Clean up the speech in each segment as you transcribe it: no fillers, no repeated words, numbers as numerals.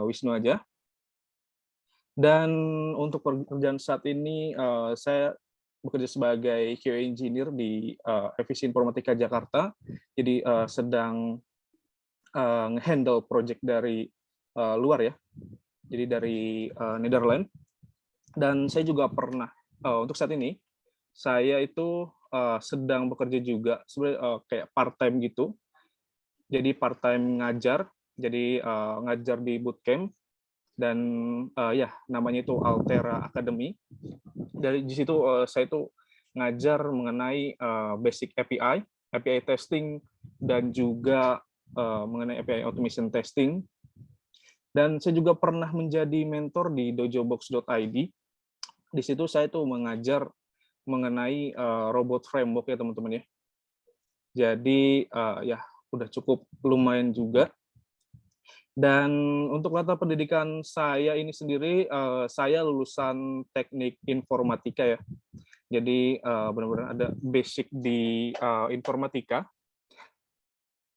Wisnu aja. Dan untuk pekerjaan saat ini, saya bekerja sebagai QA engineer di Revisi Informatika Jakarta. Jadi sedang nge-handle project dari luar ya, jadi dari Netherlands. Dan saya juga pernah, untuk saat ini, saya itu sedang bekerja juga, sebenarnya kayak part-time gitu. Jadi part-time ngajar, jadi ngajar di bootcamp, dan ya namanya itu Altera Academy. Dari di situ saya itu ngajar mengenai basic API testing, dan juga mengenai API automation testing. Dan saya juga pernah menjadi mentor di dojobox.id. Di situ saya tuh mengajar mengenai robot framework ya teman-teman ya. Jadi ya udah cukup lumayan juga. Dan untuk latar pendidikan saya ini sendiri, saya lulusan teknik informatika ya. Jadi benar-benar ada basic di informatika.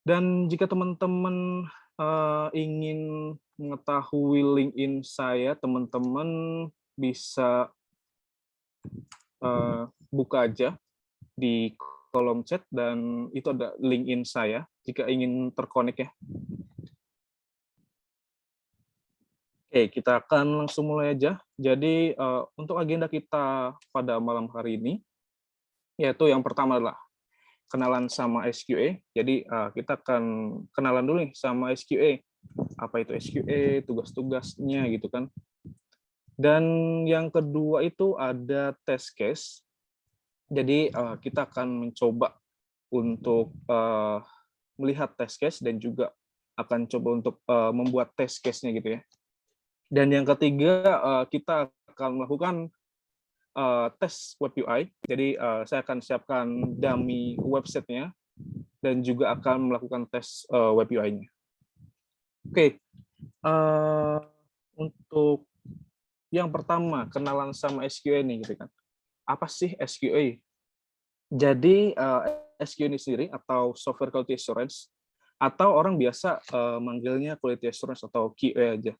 Dan jika teman-teman ingin mengetahui LinkedIn saya, teman-teman bisa buka aja di kolom chat, dan itu ada LinkedIn saya jika ingin terkonek ya. Oke, kita akan langsung mulai aja. Jadi untuk agenda kita pada malam hari ini, yaitu yang pertama adalah kenalan sama SQA. Jadi kita akan kenalan dulu nih sama SQA. Apa itu SQA, tugas-tugasnya gitu kan. Dan yang kedua itu ada test case. Jadi kita akan mencoba untuk melihat test case, dan juga akan coba untuk membuat test case-nya gitu ya. Dan yang ketiga, kita akan melakukan tes web UI. Jadi saya akan siapkan dummy website-nya, dan juga akan melakukan tes web UI-nya. Oke, untuk yang pertama, kenalan sama SQA nih gitu kan. Apa sih SQA? Jadi SQA ini sendiri, atau Software Quality Assurance, atau orang biasa manggilnya Quality Assurance atau QA aja.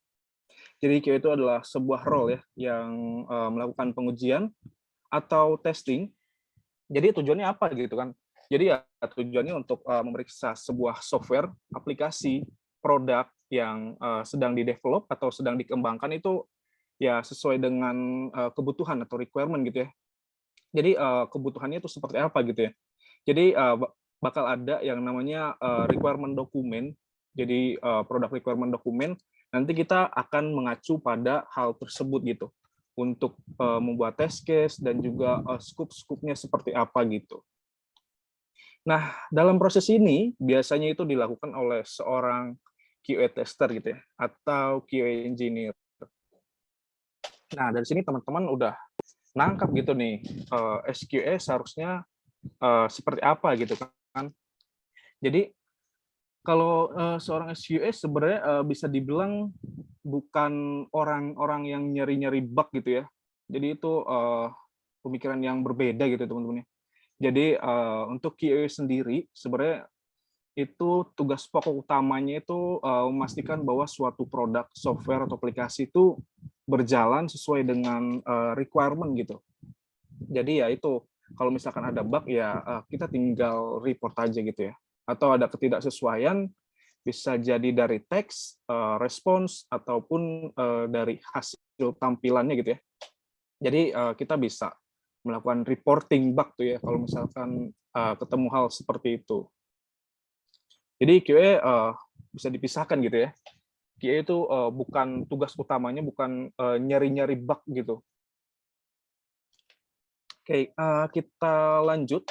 Jadi QA itu adalah sebuah role ya, yang melakukan pengujian atau testing. Jadi tujuannya apa gitu kan? Jadi ya tujuannya untuk memeriksa sebuah software, aplikasi, produk yang sedang di-develop atau sedang dikembangkan itu ya sesuai dengan kebutuhan atau requirement gitu ya. Jadi kebutuhannya itu seperti apa gitu ya. Jadi bakal ada yang namanya requirement dokumen. Jadi produk requirement dokumen, nanti kita akan mengacu pada hal tersebut gitu untuk membuat test case, dan juga scope-scope-nya seperti apa gitu. Nah, dalam proses ini biasanya itu dilakukan oleh seorang QA tester gitu ya, atau QA engineer. Nah, dari sini teman-teman udah nangkap gitu nih, SQA seharusnya seperti apa gitu kan. Jadi kalau seorang SQA sebenarnya bisa dibilang bukan orang-orang yang nyari-nyari bug gitu ya. Jadi itu pemikiran yang berbeda gitu teman-teman ya. Jadi untuk QA sendiri sebenarnya itu tugas pokok utamanya itu memastikan bahwa suatu produk, software, atau aplikasi itu berjalan sesuai dengan requirement gitu. Jadi ya itu, kalau misalkan ada bug ya kita tinggal report aja gitu ya. Atau ada ketidaksesuaian, bisa jadi dari teks, respons, ataupun dari hasil tampilannya gitu ya. Jadi kita bisa melakukan reporting bug tuh ya kalau misalkan ketemu hal seperti itu. Jadi QA bisa dipisahkan gitu ya. QA itu bukan tugas utamanya, bukan nyari-nyari bug gitu. Oke, kita lanjut.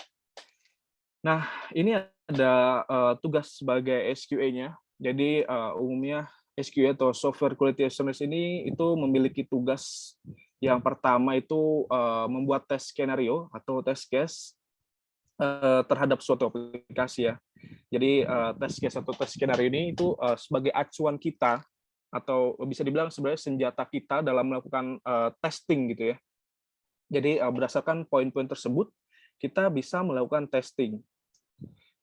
Nah, ini ada tugas sebagai SQA-nya. Jadi umumnya SQA atau Software Quality Assurance ini itu memiliki tugas yang pertama itu membuat tes skenario atau test case terhadap suatu aplikasi ya. Jadi test case atau test skenario ini itu sebagai acuan kita, atau bisa dibilang sebenarnya senjata kita dalam melakukan testing gitu ya. Jadi berdasarkan poin-poin tersebut kita bisa melakukan testing.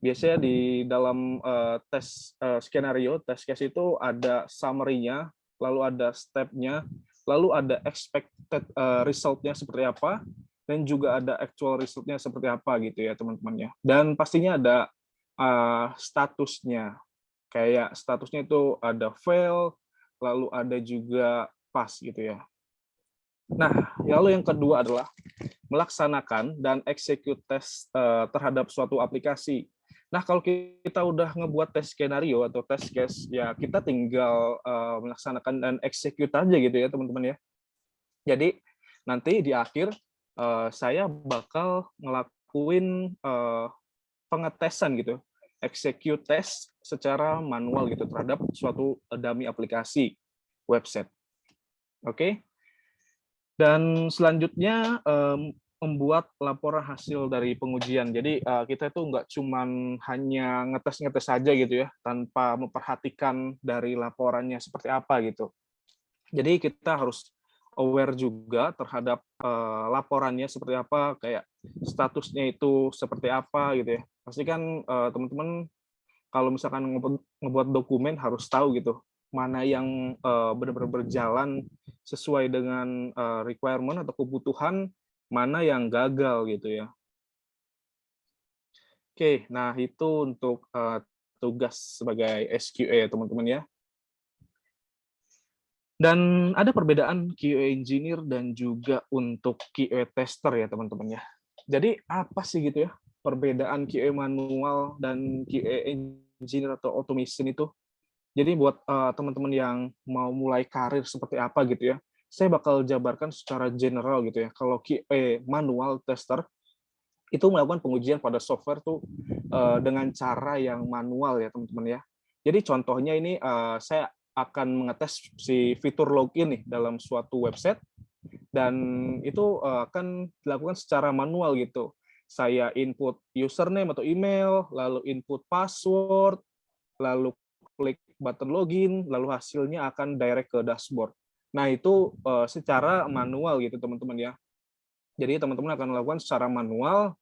Biasanya di dalam tes skenario, test case itu ada summary-nya, lalu ada step-nya, lalu ada expected result-nya seperti apa, dan juga ada actual result-nya seperti apa gitu ya teman-teman ya. Dan pastinya ada statusnya. Kayak statusnya itu ada fail, lalu ada juga pass gitu ya. Nah, lalu yang kedua adalah melaksanakan dan execute tes terhadap suatu aplikasi. Nah, kalau kita udah ngebuat tes skenario atau tes case, ya kita tinggal melaksanakan dan execute aja gitu ya, teman-teman ya. Jadi, nanti di akhir saya bakal ngelakuin pengetesan gitu, execute test secara manual gitu terhadap suatu dummy aplikasi website. Oke. Dan selanjutnya membuat laporan hasil dari pengujian. Jadi kita itu nggak cuman hanya ngetes-ngetes saja gitu ya, tanpa memperhatikan dari laporannya seperti apa gitu. Jadi kita harus aware juga terhadap laporannya seperti apa, kayak statusnya itu seperti apa gitu ya. Pasti kan teman-teman kalau misalkan ngebuat dokumen harus tahu gitu mana yang benar-benar berjalan sesuai dengan requirement atau kebutuhan, mana yang gagal gitu ya. Oke, nah itu untuk tugas sebagai SQA ya teman-teman ya. Dan ada perbedaan QA engineer dan juga untuk QA tester ya teman-teman ya. Jadi apa sih gitu ya perbedaan QA manual dan QA engineer atau automation itu? Jadi buat teman-teman yang mau mulai karir seperti apa gitu ya, saya bakal jabarkan secara general gitu ya. Kalau QA manual tester itu melakukan pengujian pada software tuh dengan cara yang manual ya teman-teman ya. Jadi contohnya ini saya akan mengetes si fitur login nih dalam suatu website dan itu akan dilakukan secara manual gitu. Saya input username atau email, lalu input password, lalu klik button login, lalu hasilnya akan direct ke dashboard. Nah, itu secara manual gitu teman-teman ya. Jadi teman-teman akan melakukan secara manual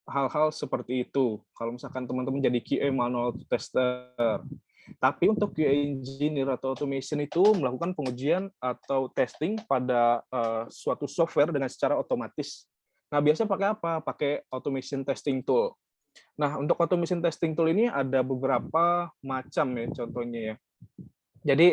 hal-hal seperti itu. Kalau misalkan teman-teman jadi QA manual tester. Tapi untuk QA engineer atau automation itu melakukan pengujian atau testing pada suatu software dengan secara otomatis. Nah, biasanya pakai apa? Pakai automation testing tool. Nah, untuk automation testing tool ini ada beberapa macam ya contohnya ya. Jadi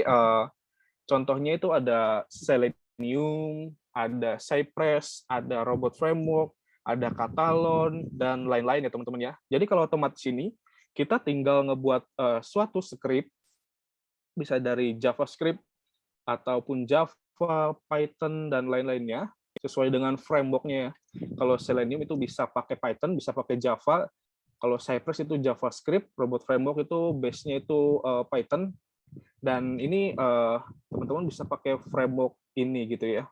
contohnya itu ada Selenium, ada Cypress, ada Robot Framework, ada Katalon, dan lain-lain ya teman-teman ya. Jadi kalau otomatis ini, kita tinggal ngebuat suatu script, bisa dari JavaScript, ataupun Java, Python, dan lain-lainnya, sesuai dengan framework-nya ya. Kalau Selenium itu bisa pakai Python, bisa pakai Java. Kalau Cypress itu JavaScript, Robot Framework itu base-nya itu Python. Dan ini teman-teman bisa pakai framework ini gitu ya.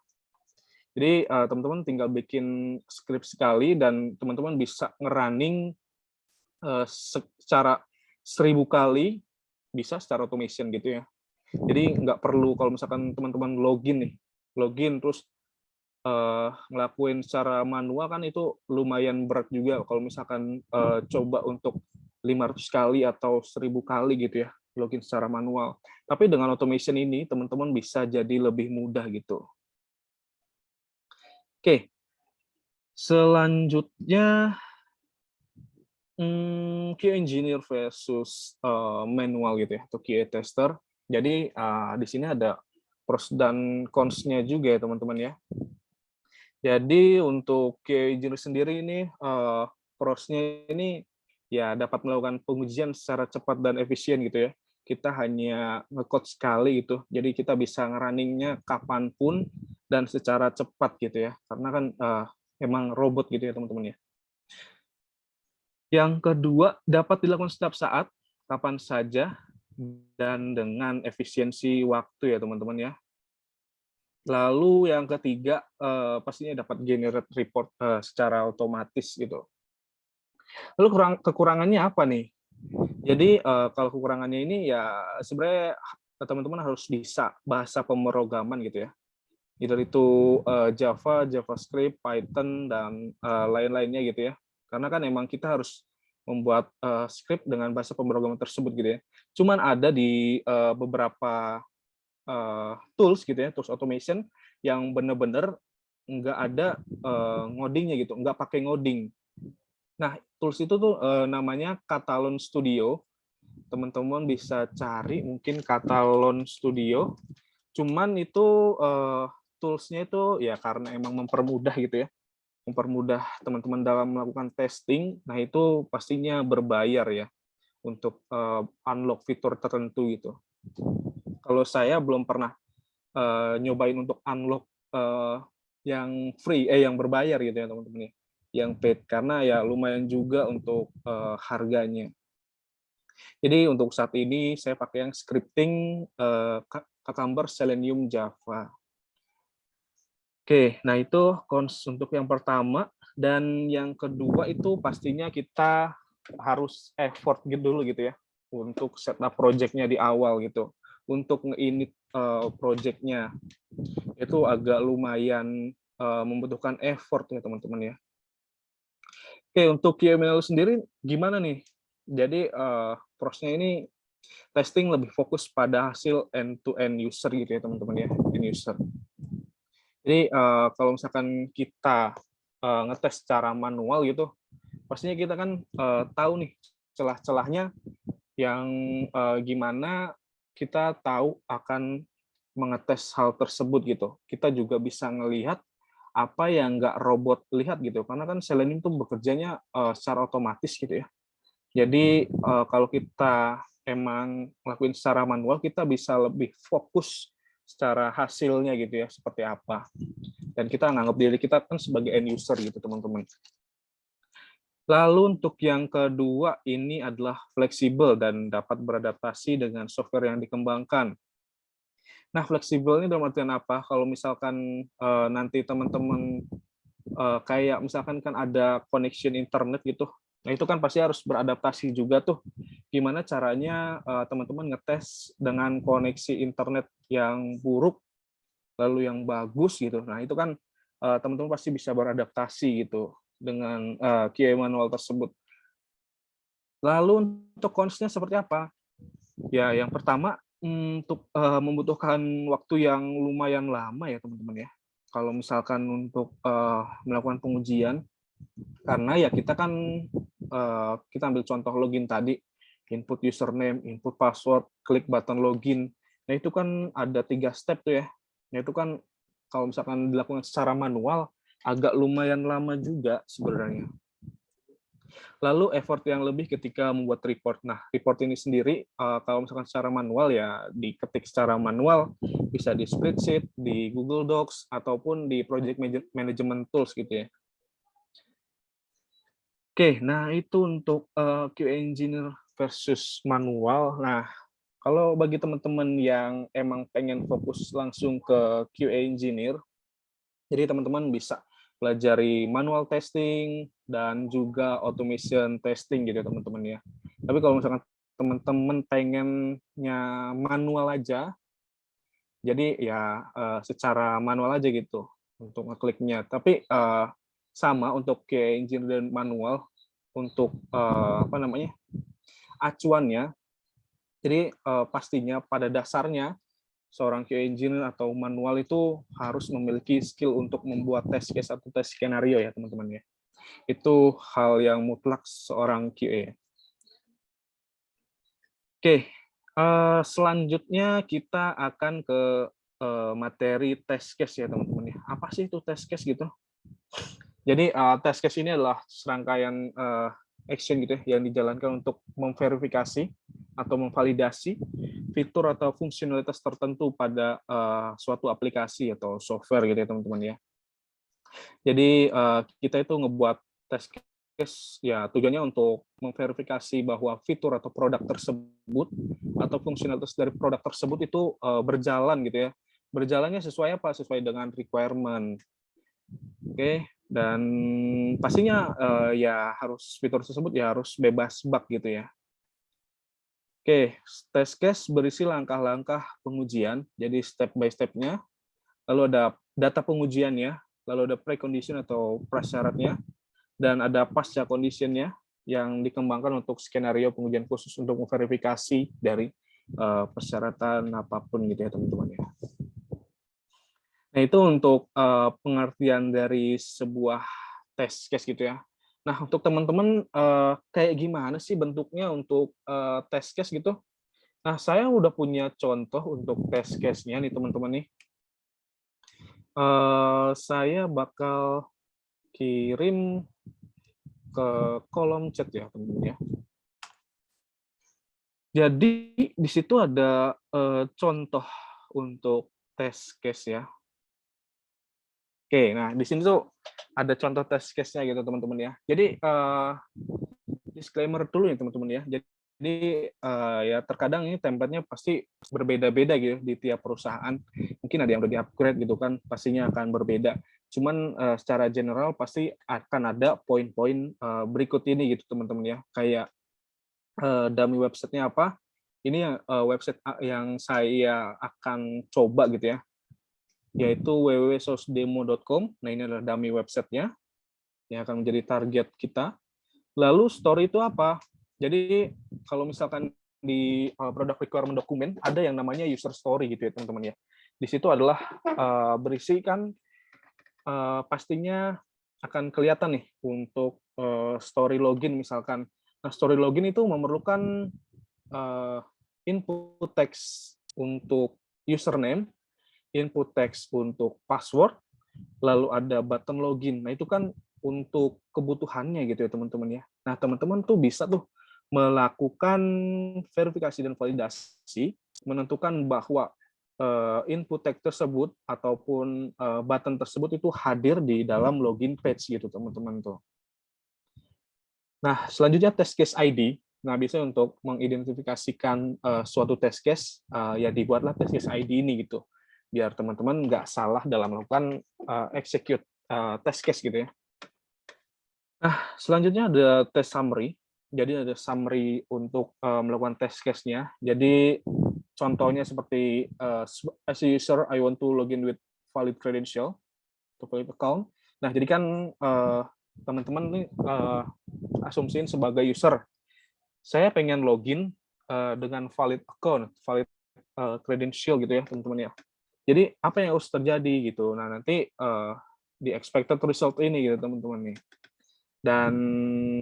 Jadi teman-teman tinggal bikin script sekali dan teman-teman bisa ngerunning secara 1000 kali bisa secara automation gitu ya. Jadi nggak perlu kalau misalkan teman-teman login terus ngelakuin secara manual kan itu lumayan berat juga kalau misalkan coba untuk 500 kali atau 1000 kali gitu ya login secara manual. Tapi dengan automation ini teman-teman bisa jadi lebih mudah gitu. Oke, selanjutnya QA engineer versus manual gitu ya atau QA tester. Jadi di sini ada pros dan cons-nya juga ya teman-teman ya. Jadi untuk QA engineer sendiri ini pros-nya ini ya dapat melakukan pengujian secara cepat dan efisien gitu ya. Kita hanya nge-code sekali gitu, jadi kita bisa nge-running-nya kapanpun dan secara cepat gitu ya. Karena kan emang robot gitu ya teman-teman ya. Yang kedua, dapat dilakukan setiap saat, kapan saja, dan dengan efisiensi waktu ya teman-teman ya. Lalu yang ketiga, pastinya dapat generate report secara otomatis gitu. Lalu kekurangannya apa nih? Jadi kalau kekurangannya ini ya sebenarnya teman-teman harus bisa bahasa pemrograman gitu ya. Either itu Java, JavaScript, Python, dan lain-lainnya gitu ya. Karena kan emang kita harus membuat script dengan bahasa pemrograman tersebut gitu ya. Cuman ada di beberapa tools gitu ya, tools automation yang benar-benar nggak ada ngodingnya gitu, nggak pakai ngoding. Nah, tools itu tuh namanya Katalon Studio. Teman-teman bisa cari mungkin Katalon Studio. Cuman itu tools-nya itu ya karena emang mempermudah gitu ya, mempermudah teman-teman dalam melakukan testing. Nah, itu pastinya berbayar ya untuk unlock fitur tertentu gitu. Kalau saya belum pernah nyobain untuk unlock yang free, yang berbayar gitu ya teman-teman ya, yang paid, karena ya lumayan juga untuk harganya. Jadi untuk saat ini saya pakai yang scripting Cucumber Selenium Java. Oke, nah itu untuk yang pertama. Dan yang kedua itu pastinya kita harus effort gitu dulu gitu ya, untuk setup project-nya di awal gitu. Untuk nge-init project-nya itu agak lumayan membutuhkan effort ya teman-teman ya. Oke, untuk QML sendiri gimana nih? Jadi prosesnya ini testing lebih fokus pada hasil end-to-end user gitu ya teman-teman ya, end user. Jadi kalau misalkan kita ngetes secara manual gitu, pastinya kita kan tahu nih celah-celahnya yang gimana kita tahu akan mengetes hal tersebut gitu. Kita juga bisa ngelihat apa yang nggak robot lihat gitu, karena kan Selenium itu bekerjanya secara otomatis gitu ya. Jadi kalau kita emang ngelakuin secara manual, kita bisa lebih fokus secara hasilnya gitu ya, seperti apa. Dan kita nganggap diri kita kan sebagai end user gitu teman-teman. Lalu untuk yang kedua ini adalah fleksibel dan dapat beradaptasi dengan software yang dikembangkan. Nah, fleksibel ini dalam artian apa? Kalau misalkan nanti teman-teman kayak misalkan kan ada connection internet gitu, nah itu kan pasti harus beradaptasi juga tuh. Gimana caranya teman-teman ngetes dengan koneksi internet yang buruk, lalu yang bagus gitu. Nah itu kan teman-teman pasti bisa beradaptasi gitu dengan QA manual tersebut. Lalu untuk cons-nya seperti apa? Ya, yang pertama untuk membutuhkan waktu yang lumayan lama ya teman-teman ya. Kalau misalkan untuk melakukan pengujian, karena ya kita kan kita ambil contoh login tadi, input username, input password, klik button login. Nah itu kan ada 3 step tuh ya. Nah itu kan kalau misalkan dilakukan secara manual agak lumayan lama juga sebenarnya. Lalu effort yang lebih ketika membuat report. Nah, report ini sendiri kalau misalkan secara manual ya diketik secara manual, bisa di spreadsheet, di Google Docs, ataupun di project management tools gitu ya. Oke, nah itu untuk QA engineer versus manual. Nah, kalau bagi teman-teman yang emang pengen fokus langsung ke QA engineer, jadi teman-teman bisa pelajari manual testing dan juga automation testing gitu teman-teman ya. Tapi kalau misalkan teman-teman pengennya manual aja, jadi ya secara manual aja gitu untuk ngekliknya. Tapi sama untuk QA engineer dan manual untuk apa namanya acuannya. Jadi pastinya pada dasarnya seorang QA engineer atau manual itu harus memiliki skill untuk membuat test case atau test skenario ya teman-teman ya. Itu hal yang mutlak seorang QA. Oke, selanjutnya kita akan ke materi test case ya teman-teman ya. Apa sih itu test case gitu? Jadi test case ini adalah serangkaian action gitu ya yang dijalankan untuk memverifikasi atau memvalidasi fitur atau fungsionalitas tertentu pada suatu aplikasi atau software gitu ya teman-teman ya. Jadi kita itu ngebuat test case ya tujuannya untuk memverifikasi bahwa fitur atau produk tersebut atau fungsionalitas dari produk tersebut itu berjalan gitu ya. Berjalannya sesuai apa? Sesuai dengan requirement. Oke, dan pastinya ya harus fitur tersebut ya harus bebas bug gitu ya. Oke, test case berisi langkah-langkah pengujian, jadi step by step-nya, lalu ada data pengujiannya, lalu ada precondition atau prasyaratnya, dan ada pasca condition-nya yang dikembangkan untuk skenario pengujian khusus untuk memverifikasi dari persyaratan apapun gitu ya teman-teman ya. Nah itu untuk pengertian dari sebuah test case gitu ya. Nah untuk teman-teman kayak gimana sih bentuknya untuk test case gitu? Nah saya udah punya contoh untuk test case-nya nih teman-teman nih. Saya bakal kirim ke kolom chat ya teman-teman ya. Jadi di situ ada contoh untuk test case ya. Oke, nah di sini tuh ada contoh test case-nya gitu teman-teman ya. Jadi disclaimer dulu ya teman-teman ya. Jadi ya terkadang ini template-nya pasti berbeda-beda gitu di tiap perusahaan. Mungkin ada yang udah di-upgrade gitu kan, pastinya akan berbeda. Cuman secara general pasti akan ada poin-poin berikut ini gitu teman-teman ya. Kayak dummy website-nya apa? Ini website yang saya akan coba gitu ya, yaitu www.sourcedemo.com. Nah, ini adalah dummy website-nya yang akan menjadi target kita. Lalu story itu apa? Jadi kalau misalkan di product requirement dokumen ada yang namanya user story gitu ya teman-teman ya. Di situ adalah berisikan pastinya akan kelihatan nih untuk story login misalkan. Nah, story login itu memerlukan input text untuk username, input text untuk password, lalu ada button login. Nah, itu kan untuk kebutuhannya gitu ya teman-teman ya. Nah, teman-teman tuh bisa tuh melakukan verifikasi dan validasi, menentukan bahwa input text tersebut ataupun button tersebut itu hadir di dalam login page gitu teman-teman tuh. Nah, selanjutnya test case ID. Nah, biasanya untuk mengidentifikasikan suatu test case, ya dibuatlah test case ID ini gitu, biar teman-teman nggak salah dalam melakukan execute test case gitu ya. Nah, selanjutnya ada test summary. Jadi ada summary untuk melakukan test case-nya. Jadi contohnya seperti as a user, I want to login with valid credential, to valid account. Nah, jadi kan teman-teman nih asumsiin sebagai user, saya pengen login dengan valid account, valid credential gitu ya teman-teman ya. Jadi apa yang harus terjadi gitu. Nah nanti di expected result ini gitu teman-teman nih. Dan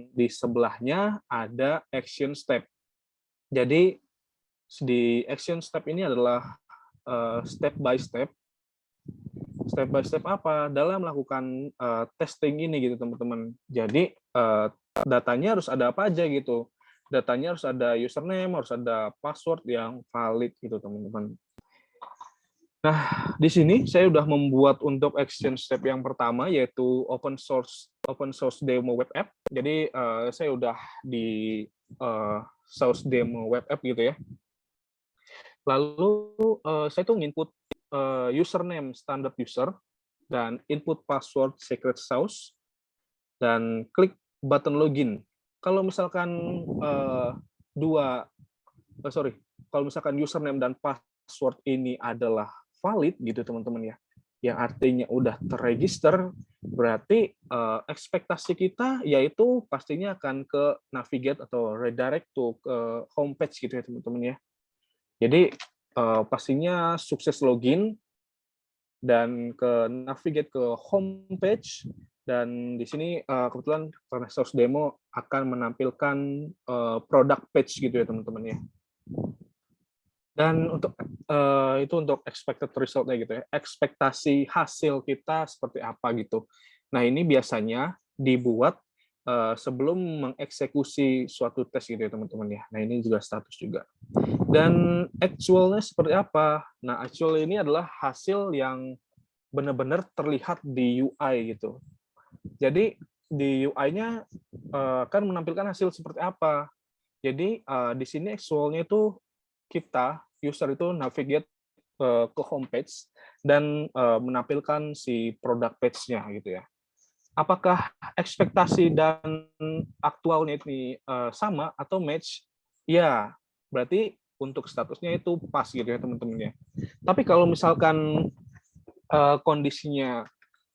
di sebelahnya ada action step. Jadi di action step ini adalah step by step. Step by step apa? Dalam melakukan testing ini gitu teman-teman. Jadi datanya harus ada apa aja gitu. Datanya harus ada username, harus ada password yang valid gitu teman-teman. Nah, di sini saya sudah membuat untuk action step yang pertama yaitu open source demo web app. Jadi saya udah di source demo web app gitu ya. Lalu saya tuh nginput username standard user dan input password secret sauce dan klik button login. Kalau misalkan kalau misalkan username dan password ini adalah valid gitu teman-teman ya, yang artinya udah terregister, berarti ekspektasi kita yaitu pastinya akan ke navigate atau redirect to ke homepage gitu ya teman-teman ya. Jadi pastinya sukses login dan ke navigate ke homepage, dan di sini kebetulan karena source demo akan menampilkan product page gitu ya teman-teman ya. Dan untuk itu untuk expected result-nya gitu ya, ekspektasi hasil kita seperti apa gitu. Nah ini biasanya dibuat sebelum mengeksekusi suatu tes gitu ya teman-teman ya. Nah ini juga status juga. Dan actual-nya seperti apa? Nah actual ini adalah hasil yang benar-benar terlihat di UI gitu. Jadi di UI-nya kan menampilkan hasil seperti apa. Jadi di sini actual-nya itu kita user itu navigate ke homepage dan menampilkan si product page-nya gitu ya. Apakah ekspektasi dan aktualnya ini sama atau match? Ya, berarti untuk statusnya itu pas gitu ya teman-teman ya. Tapi kalau misalkan kondisinya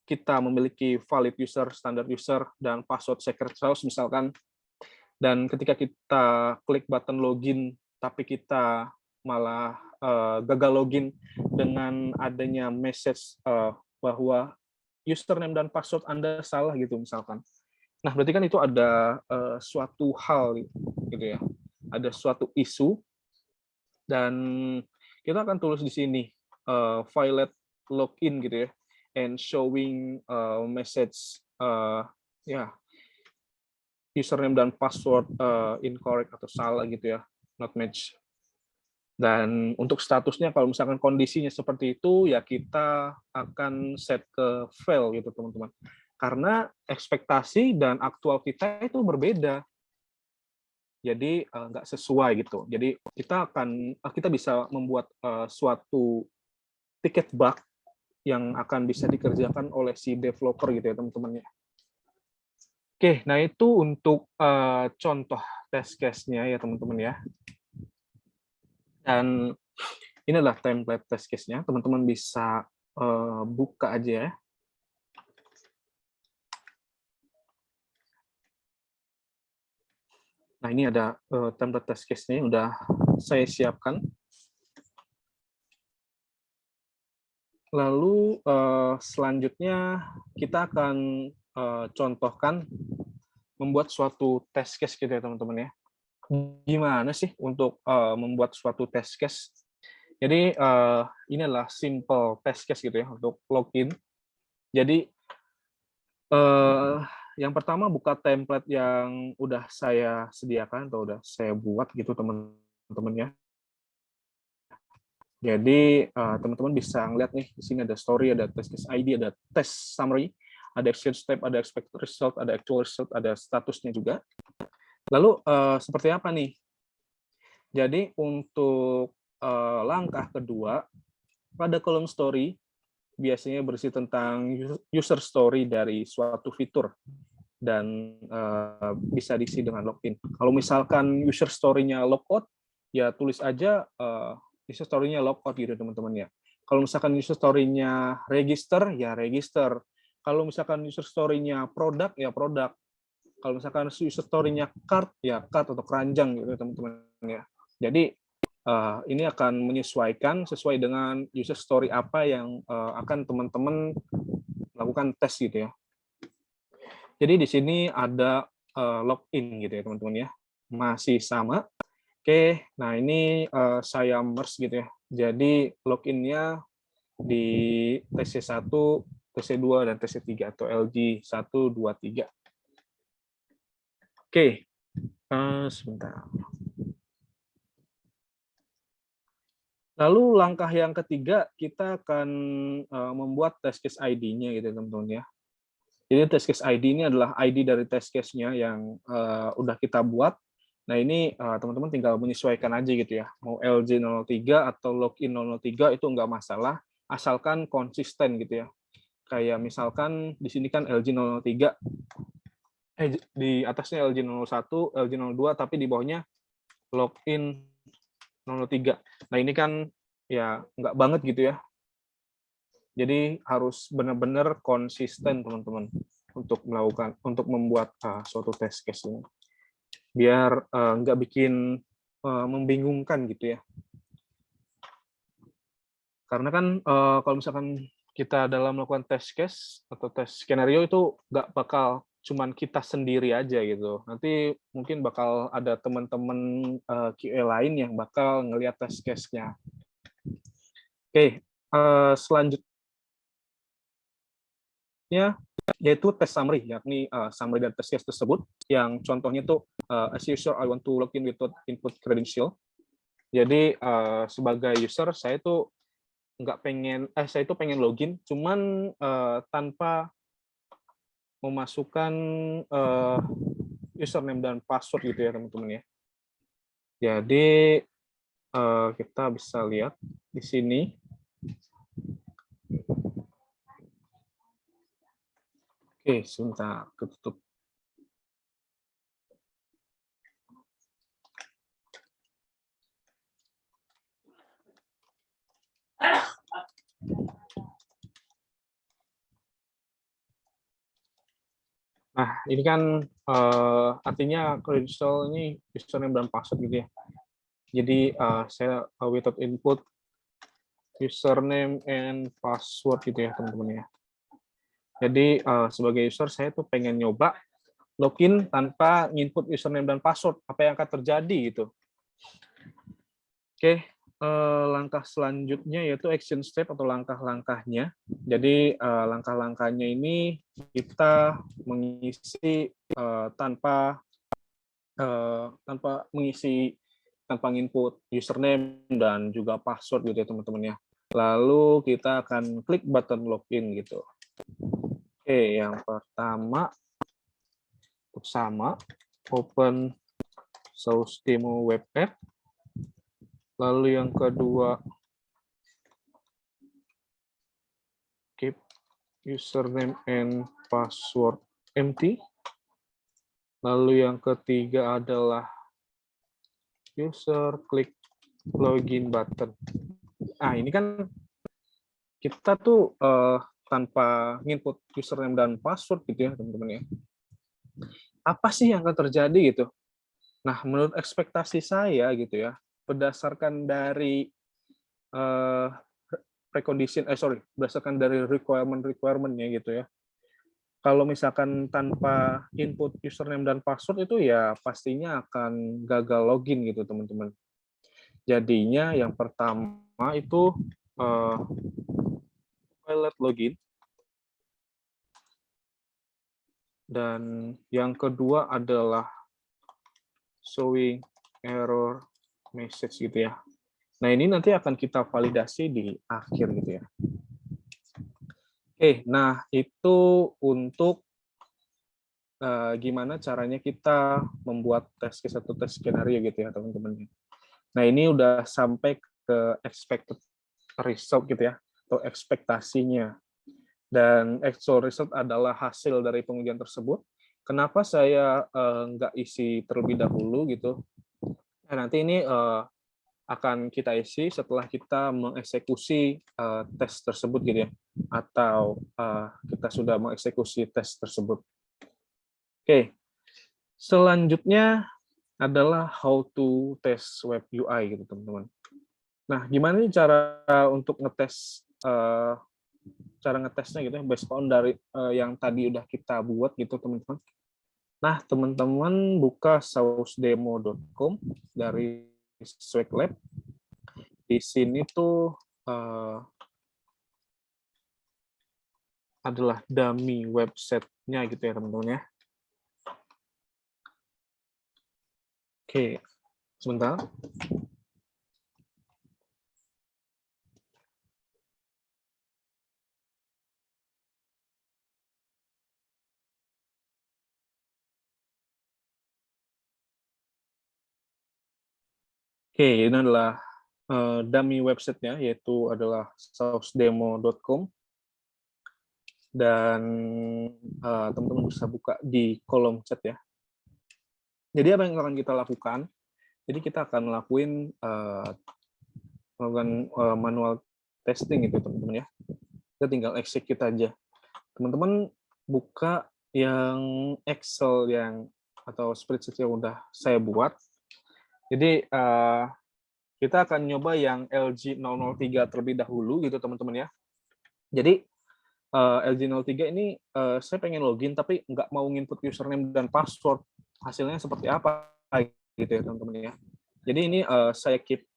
kita memiliki valid user, standard user, dan password secret sauce misalkan, dan ketika kita klik button login tapi kita malah gagal login dengan adanya message bahwa username dan password Anda salah gitu misalkan. Nah, berarti kan itu ada suatu hal gitu ya. Ada suatu isu dan kita akan tulis di sini violate login gitu ya, and showing message ya username dan password incorrect atau salah gitu ya, not match. Dan untuk statusnya kalau misalkan kondisinya seperti itu ya kita akan set ke fail gitu teman-teman. Karena ekspektasi dan aktual kita itu berbeda. Jadi nggak sesuai gitu. Jadi kita bisa membuat suatu tiket bug yang akan bisa dikerjakan oleh si developer gitu ya teman-teman ya. Oke, nah itu untuk contoh test case-nya ya teman-teman ya. Dan inilah template test case-nya, teman-teman bisa buka aja ya. Nah ini ada template test case-nya yang udah saya siapkan. Lalu selanjutnya kita akan contohkan membuat suatu test case gitu ya teman-teman ya. Gimana sih untuk membuat suatu test case? Jadi ini adalah simple test case gitu ya untuk login. Jadi yang pertama buka template yang udah saya sediakan atau udah saya buat gitu teman-teman ya. Jadi teman-teman bisa ngeliat nih di sini ada story, ada test case ID, ada test summary, ada action step, ada expected result, ada actual result, ada statusnya juga. Lalu seperti apa nih? Jadi untuk langkah kedua pada kolom story biasanya berisi tentang user story dari suatu fitur dan bisa diisi dengan login. Kalau misalkan user story-nya logout, ya tulis aja user story-nya logout gitu teman-teman ya. Kalau misalkan user story-nya register, ya register. Kalau misalkan user story-nya produk, ya produk. Kalau misalkan user story-nya card, ya card atau keranjang gitu teman-teman ya. Jadi ini akan menyesuaikan sesuai dengan user story apa yang akan teman-teman lakukan tes gitu ya. Jadi di sini ada login gitu ya teman-teman ya. Masih sama. Oke, nah ini saya merge gitu ya. Jadi login-nya di TC1, TC2, dan TC3 atau LG 1, 2, 3. Oke, sebentar. Lalu langkah yang ketiga, kita akan membuat test case ID-nya gitu teman-teman ya. Jadi test case ID ini adalah ID dari test case-nya yang udah kita buat. Nah ini teman-teman tinggal menyesuaikan aja gitu ya. Mau LJ003 atau login 003 itu nggak masalah, asalkan konsisten gitu ya. Kayak misalkan di sini kan LJ003, di atasnya LJ01, LJ02, tapi di bawahnya login 003. Nah ini kan ya nggak banget gitu ya. Jadi harus benar-benar konsisten teman-teman untuk membuat suatu test case ini, biar nggak bikin membingungkan gitu ya. Karena kan kalau misalkan kita dalam melakukan test case atau test skenario itu nggak bakal cuman kita sendiri aja gitu. Nanti mungkin bakal ada teman-teman QA lain yang bakal ngelihat test case-nya. Oke, selanjutnya yaitu test summary, yakni summary dari test case tersebut, yang contohnya itu as user I want to login without input credential. Jadi sebagai user saya itu saya itu pengen login, cuman tanpa memasukkan username dan password gitu ya teman-teman ya. Jadi kita bisa lihat di sini. Oke, sebentar, ketutup. Nah, ini kan artinya credential ini username dan password gitu ya. Jadi saya without input username and password gitu ya teman-teman ya. Jadi sebagai user saya tuh pengen nyoba login tanpa input username dan password. Apa yang akan terjadi gitu? Oke, langkah selanjutnya yaitu action step atau langkah-langkahnya. Jadi langkah-langkahnya ini kita mengisi tanpa tanpa input username dan juga password gitu ya teman-teman ya. Lalu kita akan klik button login gitu. Oke, yang pertama untuk sama open source demo web app. Lalu yang kedua keep username and password empty. Lalu yang ketiga adalah user klik login button. Ah, ini kan kita tuh tanpa input username dan password gitu ya, teman-teman ya. Apa sih yang akan terjadi gitu? Nah, menurut ekspektasi saya gitu ya, berdasarkan dari berdasarkan dari requirement-nya gitu ya. Kalau misalkan tanpa input username dan password itu ya pastinya akan gagal login gitu, teman-teman. Jadinya yang pertama itu pilot login, dan yang kedua adalah showing error message gitu ya. Nah, ini nanti akan kita validasi di akhir gitu ya. Oke, nah itu untuk gimana caranya kita membuat test case atau test skenario gitu ya teman-teman. Nah, ini udah sampai ke expected result gitu ya, atau ekspektasinya. Dan actual result adalah hasil dari pengujian tersebut. Kenapa saya nggak isi terlebih dahulu gitu? Nah, nanti ini akan kita isi setelah kita mengeksekusi tes tersebut gitu ya, atau kita sudah mengeksekusi tes tersebut. Oke, selanjutnya adalah how to test web UI gitu teman-teman. Nah, gimana nih cara untuk ngetes cara ngetesnya gitu ya, based on dari yang tadi udah kita buat gitu teman-teman. Nah, teman-teman buka sourcedemo.com dari Swag Lab. Di sini tuh adalah dummy website-nya gitu ya teman-teman ya. Oke, sebentar. Oke, ini adalah dummy website-nya, yaitu adalah sourcedemo.com. Dan teman-teman bisa buka di kolom chat ya. Jadi apa yang akan kita lakukan? Jadi kita akan melakukan manual testing gitu teman-teman ya. Kita tinggal execute aja. Teman-teman buka yang Excel yang atau spreadsheet yang udah saya buat. Jadi kita akan nyoba yang LG003 terlebih dahulu gitu teman-teman ya. Jadi LG03 ini saya pengen login tapi nggak mau input username dan password. Hasilnya seperti apa gitu ya teman-teman ya. Jadi ini saya keep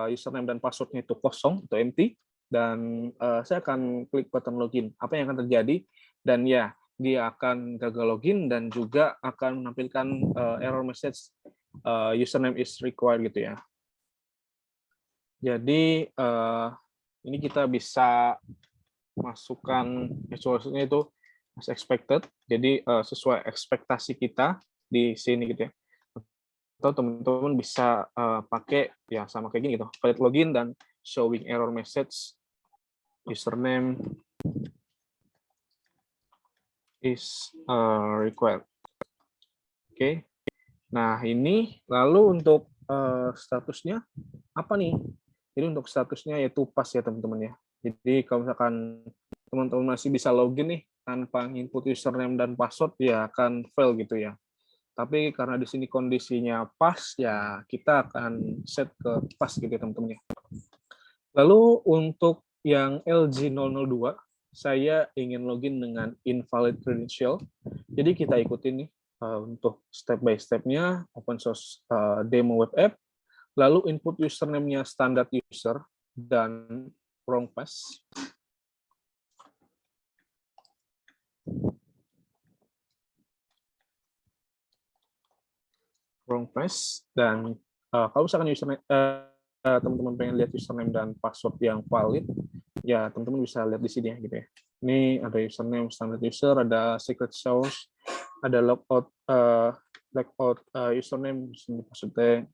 username dan passwordnya itu kosong atau empty, dan saya akan klik button login. Apa yang akan terjadi? Dan ya, dia akan gagal login dan juga akan menampilkan error message username is required gitu ya. Jadi ini kita bisa masukkan resolusinya itu as expected. Jadi sesuai ekspektasi kita di sini gitu ya. Atau teman-teman bisa pakai ya sama kayak gini gitu, valid login dan showing error message username is required. Oke. Nah, ini lalu untuk statusnya apa nih? Jadi untuk statusnya yaitu pas ya teman-teman ya. Jadi kalau misalkan teman-teman masih bisa login nih tanpa input username dan password, ya akan fail gitu ya. Tapi karena di sini kondisinya pas, ya kita akan set ke pas gitu ya teman-teman ya. Lalu untuk yang LG002, saya ingin login dengan invalid credential. Jadi kita ikutin nih untuk step by step-nya, open source demo web app, lalu input username-nya standard user, dan wrong pass. Wrong pass, dan kalau misalkan username, teman-teman pengen lihat username dan password yang valid, ya teman-teman bisa lihat di sini ya gitu ya. Ini ada username standard user, ada secret sauce, ada logout username, di sini maksudnya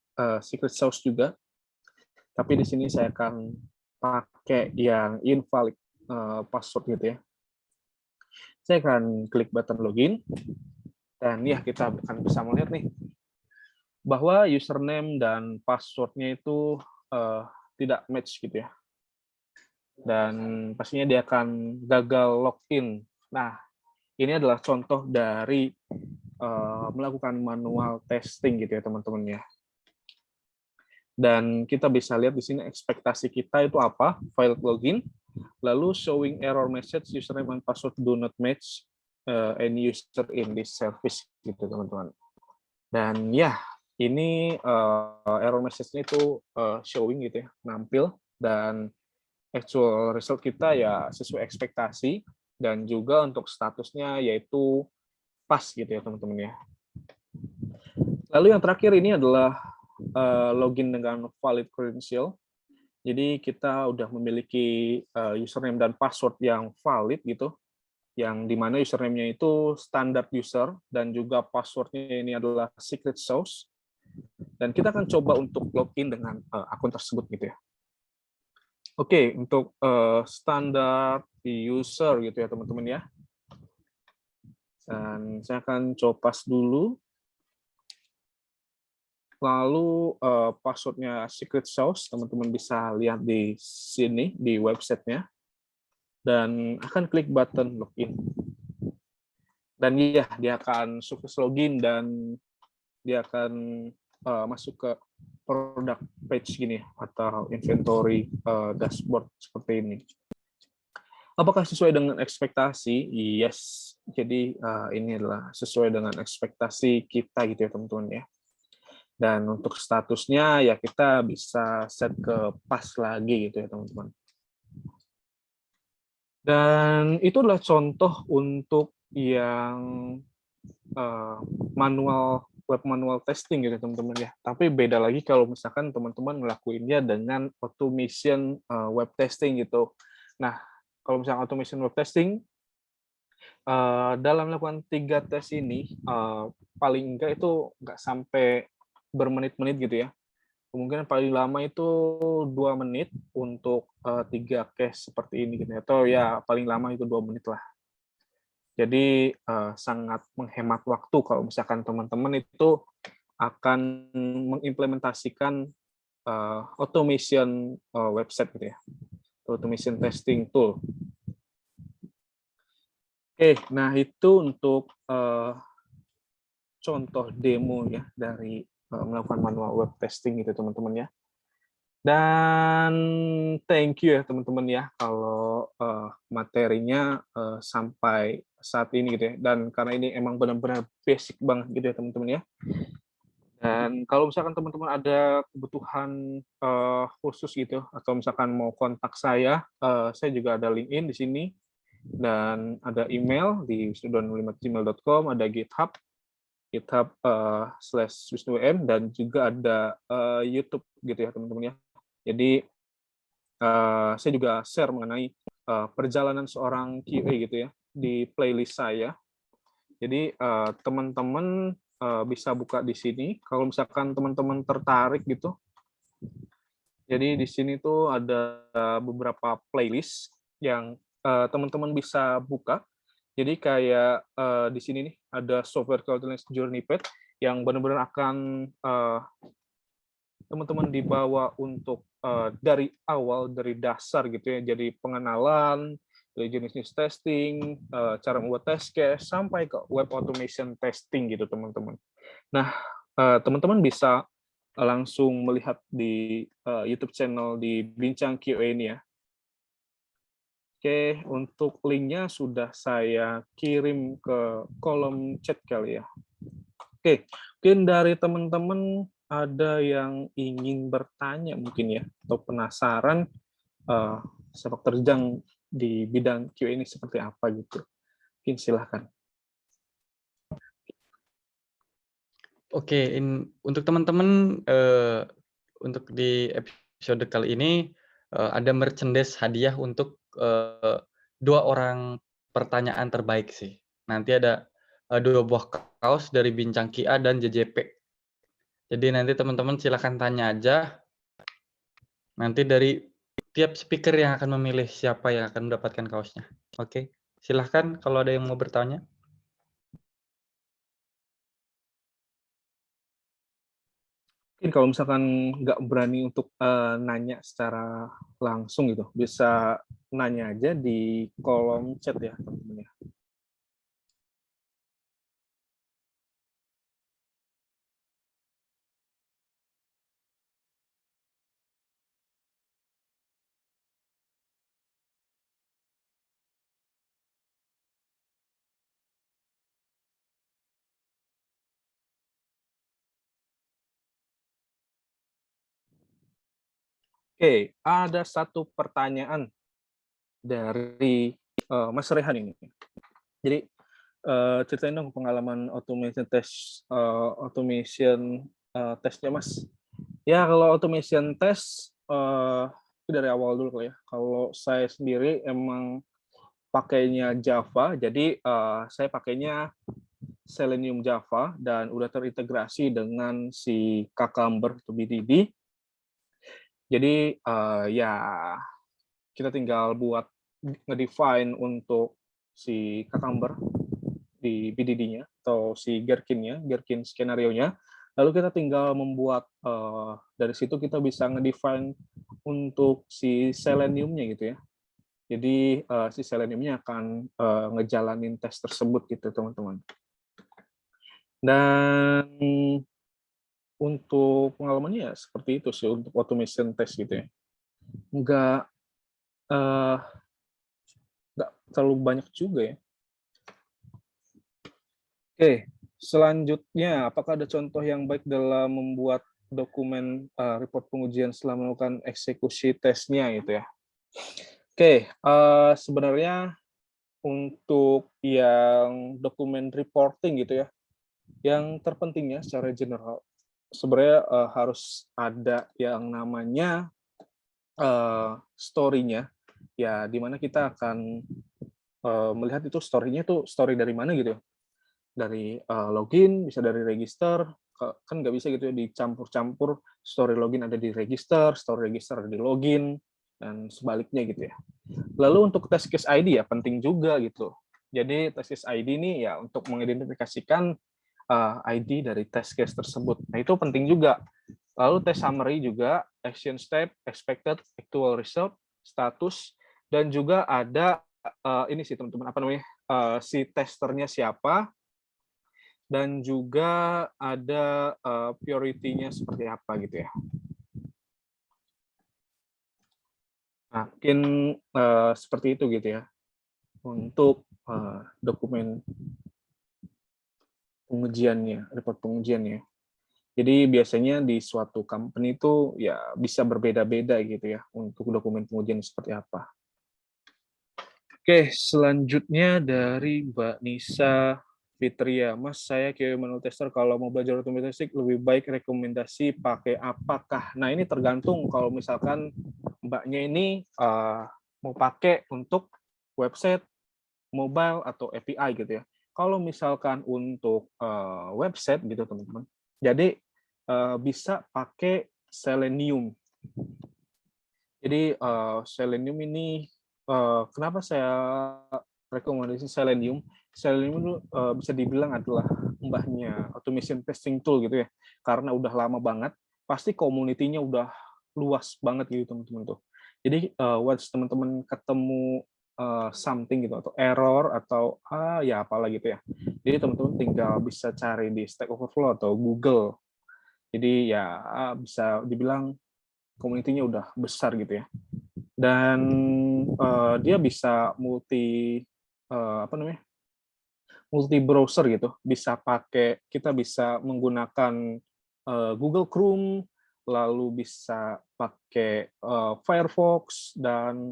secret sauce juga. Tapi di sini saya akan pakai yang invalid password gitu ya. Saya akan klik button login, dan ya kita akan bisa melihat nih bahwa username dan passwordnya itu tidak match gitu ya. Dan pastinya dia akan gagal login. Nah, ini adalah contoh dari melakukan manual testing gitu ya teman-teman ya. Dan kita bisa lihat di sini ekspektasi kita itu apa, file login, lalu showing error message username and password do not match any user in this service gitu teman-teman. Dan ya, ini error message-nya itu showing gitu ya, nampil, dan actual result kita ya sesuai ekspektasi, dan juga untuk statusnya yaitu pas gitu ya teman-teman ya. Lalu yang terakhir ini adalah login dengan valid credential. Jadi kita udah memiliki username dan password yang valid gitu, yang dimana username-nya itu standard user dan juga password-nya ini adalah secret sauce. Dan kita akan coba untuk login dengan akun tersebut gitu ya. Oke, untuk standar user gitu ya teman-teman ya. Dan saya akan copas dulu. Lalu passwordnya secret sauce, teman-teman bisa lihat di sini di websitenya. Dan akan klik button login. Dan ya, dia akan sukses login dan dia akan masuk ke product page gini atau inventory dashboard seperti ini. Apakah sesuai dengan ekspektasi? Yes. Jadi ini adalah sesuai dengan ekspektasi kita gitu ya teman-teman ya. Dan untuk statusnya ya kita bisa set ke pas lagi gitu ya teman-teman. Dan itu adalah contoh untuk yang web manual testing gitu teman-teman ya. Tapi beda lagi kalau misalkan teman-teman ngelakuinnya dengan automation web testing gitu. Nah, kalau misalkan automation web testing, dalam melakukan 3 tes ini, paling enggak itu nggak sampai bermenit-menit gitu ya. Kemungkinan paling lama itu 2 menit untuk 3 case seperti ini gitu ya. Atau ya paling lama itu 2 menit lah. Jadi sangat menghemat waktu kalau misalkan teman-teman itu akan mengimplementasikan automation website gitu ya, automation testing tool. Oke, nah itu untuk contoh demo ya dari melakukan manual web testing gitu teman-teman ya. Dan thank you ya teman-teman ya kalau materinya sampai saat ini gitu ya. Dan karena ini emang benar-benar basic banget gitu ya teman-teman ya. Dan kalau misalkan teman-teman ada kebutuhan khusus gitu atau misalkan mau kontak saya juga ada LinkedIn di sini dan ada email di wisnudon5@gmail.com, ada GitHub /wisnum dan juga ada YouTube gitu ya teman-teman ya. Jadi saya juga share mengenai perjalanan seorang QA gitu ya di playlist saya. Jadi teman-teman bisa buka di sini. Kalau misalkan teman-teman tertarik gitu, jadi di sini tuh ada beberapa playlist yang teman-teman bisa buka. Jadi kayak di sini nih ada software quality journey path yang benar-benar akan teman-teman dibawa untuk dari awal, dari dasar gitu ya, jadi pengenalan, dari jenis testing, cara membuat test case, sampai ke web automation testing gitu teman-teman. Nah, teman-teman bisa langsung melihat di YouTube channel di Bincang QA ini ya. Oke, untuk linknya sudah saya kirim ke kolom chat kali ya. Oke, mungkin dari teman-teman ada yang ingin bertanya mungkin ya, atau penasaran sepak terjang di bidang QA ini seperti apa gitu. Mungkin silahkan. Oke, untuk teman-teman untuk di episode kali ini ada merchandise hadiah untuk 2 orang pertanyaan terbaik sih. Nanti ada 2 buah kaos dari Bincang QA dan JJP. Jadi nanti teman-teman silakan tanya aja. Nanti dari tiap speaker yang akan memilih siapa yang akan mendapatkan kaosnya. Oke, silahkan kalau ada yang mau bertanya. Mungkin kalau misalkan nggak berani untuk nanya secara langsung gitu, bisa nanya aja di kolom chat ya teman-teman ya. Oke, ada satu pertanyaan dari Mas Rehan ini. Jadi ceritain dong pengalaman automation testnya Mas. Ya kalau automation test dari awal dulu kali ya. Kalau saya sendiri emang pakainya Java, jadi saya pakainya Selenium Java dan udah terintegrasi dengan si Cucumber atau BDD. Jadi ya kita tinggal buat ngedefine untuk si Cucumber di BDD-nya atau si Gherkin skenario-nya. Lalu kita tinggal membuat dari situ kita bisa ngedefine untuk si Selenium-nya gitu ya. Jadi si Selenium-nya akan ngejalanin tes tersebut gitu teman-teman. Dan untuk pengalamannya ya seperti itu sih untuk automation test gitu ya. Nggak terlalu banyak juga ya. Oke, selanjutnya apakah ada contoh yang baik dalam membuat dokumen report pengujian setelah melakukan eksekusi tesnya gitu ya? Oke, sebenarnya untuk yang dokumen reporting gitu ya, yang terpentingnya secara general sebenarnya harus ada yang namanya story-nya, ya di mana kita akan melihat itu story-nya itu story dari mana gitu ya. Dari login, bisa dari register, kan nggak bisa gitu ya dicampur-campur story login ada di register ada di login, dan sebaliknya gitu ya. Lalu untuk test case ID ya penting juga gitu. Jadi test case ID ini ya untuk mengidentifikasikan ID dari test case tersebut. Nah itu penting juga. Lalu test summary juga, action step, expected, actual result, status, dan juga ada ini sih teman-teman apa namanya si testernya siapa, dan juga ada priority-nya seperti apa gitu ya. Nah, mungkin seperti itu gitu ya untuk dokumen pengujiannya, report pengujiannya. Jadi biasanya di suatu company itu ya bisa berbeda-beda gitu ya untuk dokumen pengujian seperti apa. Oke, selanjutnya dari Mbak Nisa Fitria. Mas, saya QA manual tester kalau mau belajar otomatis lebih baik rekomendasi pakai apakah? Nah, ini tergantung kalau misalkan Mbaknya ini mau pakai untuk website, mobile, atau API gitu ya. Kalau misalkan untuk website gitu teman-teman, jadi bisa pakai Selenium. Jadi Selenium ini kenapa saya rekomendasi Selenium? Selenium itu bisa dibilang adalah mbahnya automation testing tool gitu ya. Karena udah lama banget, pasti community-nya udah luas banget gitu teman-teman tuh. Jadi once teman-teman ketemu something gitu atau error atau ya apalah gitu ya. Jadi teman-teman tinggal bisa cari di Stack Overflow atau Google. Jadi ya bisa dibilang community-nya udah besar gitu ya. Dan dia bisa apa namanya? Multi browser gitu. Kita bisa menggunakan Google Chrome, lalu bisa pakai Firefox dan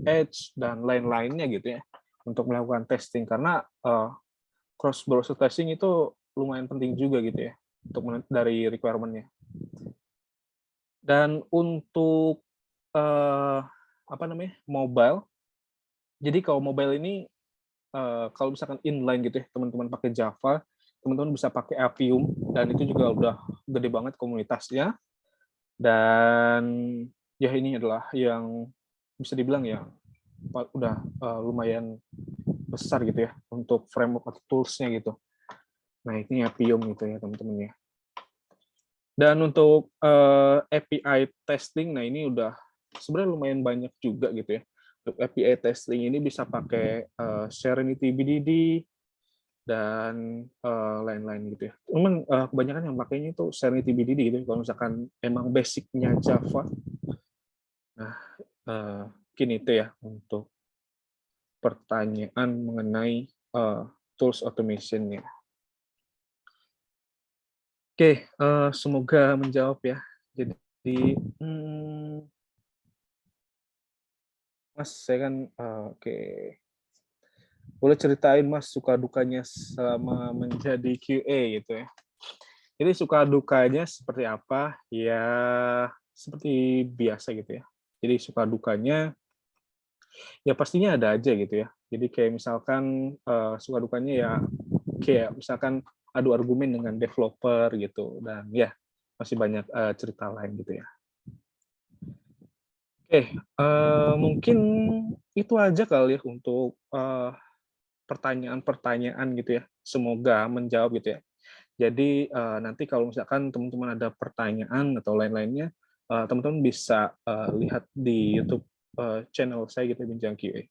Edge dan lain-lainnya gitu ya untuk melakukan testing, karena cross browser testing itu lumayan penting juga gitu ya untuk dari requirement-nya. Dan untuk apa namanya, mobile, jadi kalau mobile ini kalau misalkan inline gitu ya, teman-teman pakai Java, teman-teman bisa pakai Appium, dan itu juga udah gede banget komunitasnya. Dan ya ini adalah yang bisa dibilang ya udah lumayan besar gitu ya untuk framework atau tools-nya gitu. Nah, ini Appium gitu ya teman-teman ya. Dan untuk API testing, nah ini udah sebenarnya lumayan banyak juga gitu ya. Untuk API testing ini bisa pakai Serenity BDD dan lain-lain gitu ya. Cuman kebanyakan yang pakainya itu Serenity BDD gitu ya, kalau misalkan emang basicnya Java. Nah, mungkin itu ya untuk pertanyaan mengenai tools automation-nya. Oke, semoga menjawab ya. Jadi, Mas, saya kan oke. Boleh ceritain Mas suka dukanya selama menjadi QA gitu ya. Jadi suka dukanya seperti apa? Ya seperti biasa gitu ya. Jadi suka dukanya ya pastinya ada aja gitu ya. Jadi kayak misalkan suka dukanya ya kayak misalkan adu argumen dengan developer gitu, dan ya masih banyak cerita lain gitu ya. Oke, mungkin itu aja kali ya untuk pertanyaan-pertanyaan gitu ya. Semoga menjawab gitu ya. Jadi nanti kalau misalkan teman-teman ada pertanyaan atau lain-lainnya, teman-teman bisa lihat di YouTube channel saya gitu, Bincang QA.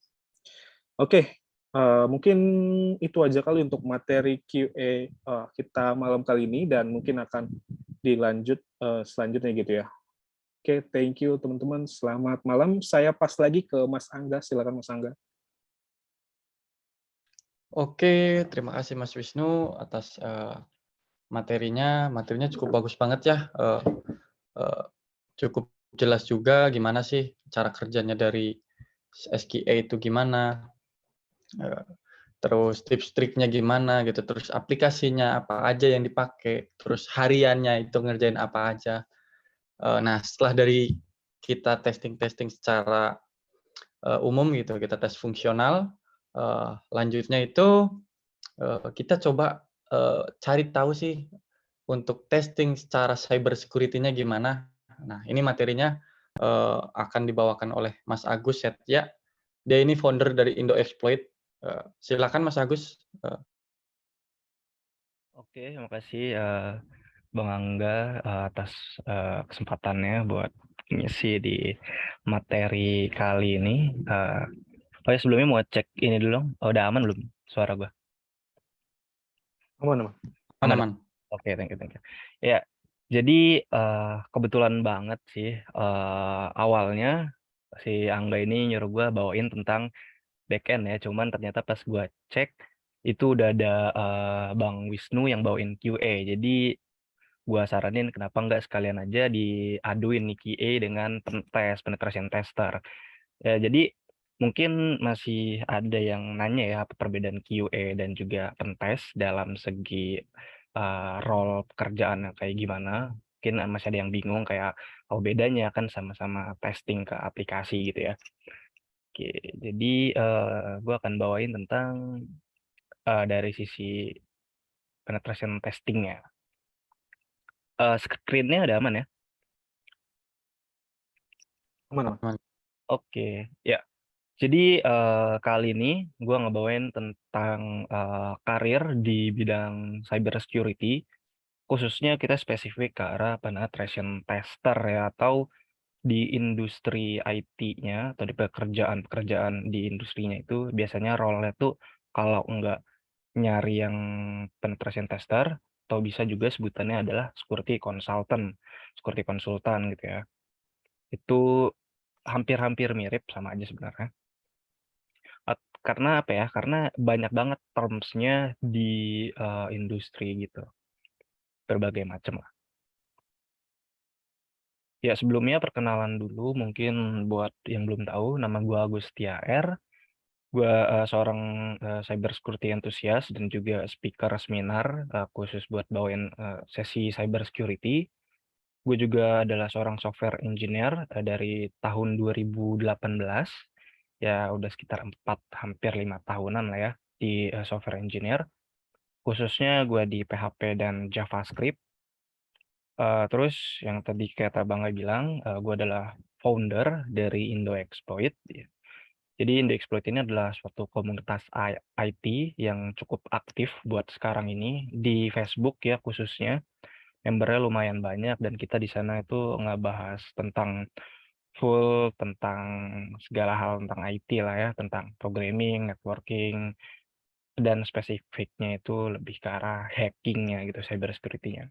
Oke, mungkin itu aja kali untuk materi QA kita malam kali ini, dan mungkin akan dilanjut selanjutnya gitu ya. Oke, thank you teman-teman. Selamat malam. Saya pas lagi ke Mas Angga. Silakan Mas Angga. Oke, terima kasih Mas Wisnu atas materinya. Materinya cukup bagus banget ya. Cukup jelas juga gimana sih cara kerjanya dari SQA itu gimana, terus tips-triknya gimana gitu, terus aplikasinya apa aja yang dipakai, terus hariannya itu ngerjain apa aja. Nah, setelah dari kita testing-testing secara umum gitu, kita tes fungsional, lanjutnya itu kita coba cari tahu sih untuk testing secara cyber security-nya gimana. Nah, ini materinya akan dibawakan oleh Mas Agus Setya. Dia ini founder dari Indo Exploit. Silakan Mas Agus. Oke, terima kasih Bang Angga atas kesempatannya buat ngisi di materi kali ini. Oh ya, sebelumnya mau cek ini dulu dong. Oh, udah aman belum suara gua? Aman, aman. Aman. Aman. Oke, thank you. Ya, jadi kebetulan banget sih awalnya si Angga ini nyuruh gua bawain tentang backend ya. Cuman ternyata pas gua cek itu udah ada Bang Wisnu yang bawain QA. Jadi gua saranin kenapa nggak sekalian aja diaduin nih QA dengan penetration tester. Ya, jadi mungkin masih ada yang nanya ya apa perbedaan QA dan juga pentest dalam segi role pekerjaan kayak gimana. Mungkin masih ada yang bingung kayak oh bedanya kan sama-sama testing ke aplikasi gitu ya. Oke, jadi gua akan bawain tentang dari sisi penetration testingnya. Screen-nya ada aman ya? Aman, aman. Oke, ya. Jadi kali ini gue ngebawain tentang karir di bidang cyber security, khususnya kita spesifik ke arah penetration tester ya, atau di industri IT-nya atau di pekerjaan-pekerjaan di industrinya itu biasanya role-nya tuh kalau enggak nyari yang penetration tester atau bisa juga sebutannya adalah security consultant, security konsultan gitu ya. Itu hampir-hampir mirip sama aja sebenarnya. Karena apa ya? Karena banyak banget terms-nya di industri gitu. Berbagai macam lah. Ya sebelumnya perkenalan dulu mungkin buat yang belum tahu, nama gue Agus Tiaer. Gue seorang cyber security enthusiast dan juga speaker seminar khusus buat bawain sesi cyber security. Gue juga adalah seorang software engineer dari tahun 2018. Ya udah sekitar 4 hampir 5 tahunan lah ya di software engineer. Khususnya gue di PHP dan JavaScript. Terus yang tadi kayak Bangga bilang, gue adalah founder dari Indo Exploit. Ya. Jadi Indo Exploit ini adalah suatu komunitas IT yang cukup aktif buat sekarang ini di Facebook ya khususnya. Membernya lumayan banyak dan kita di sana itu ngebahas tentang tentang segala hal tentang IT lah ya, tentang programming, networking, dan spesifiknya itu lebih ke arah hackingnya gitu, cyber security-nya.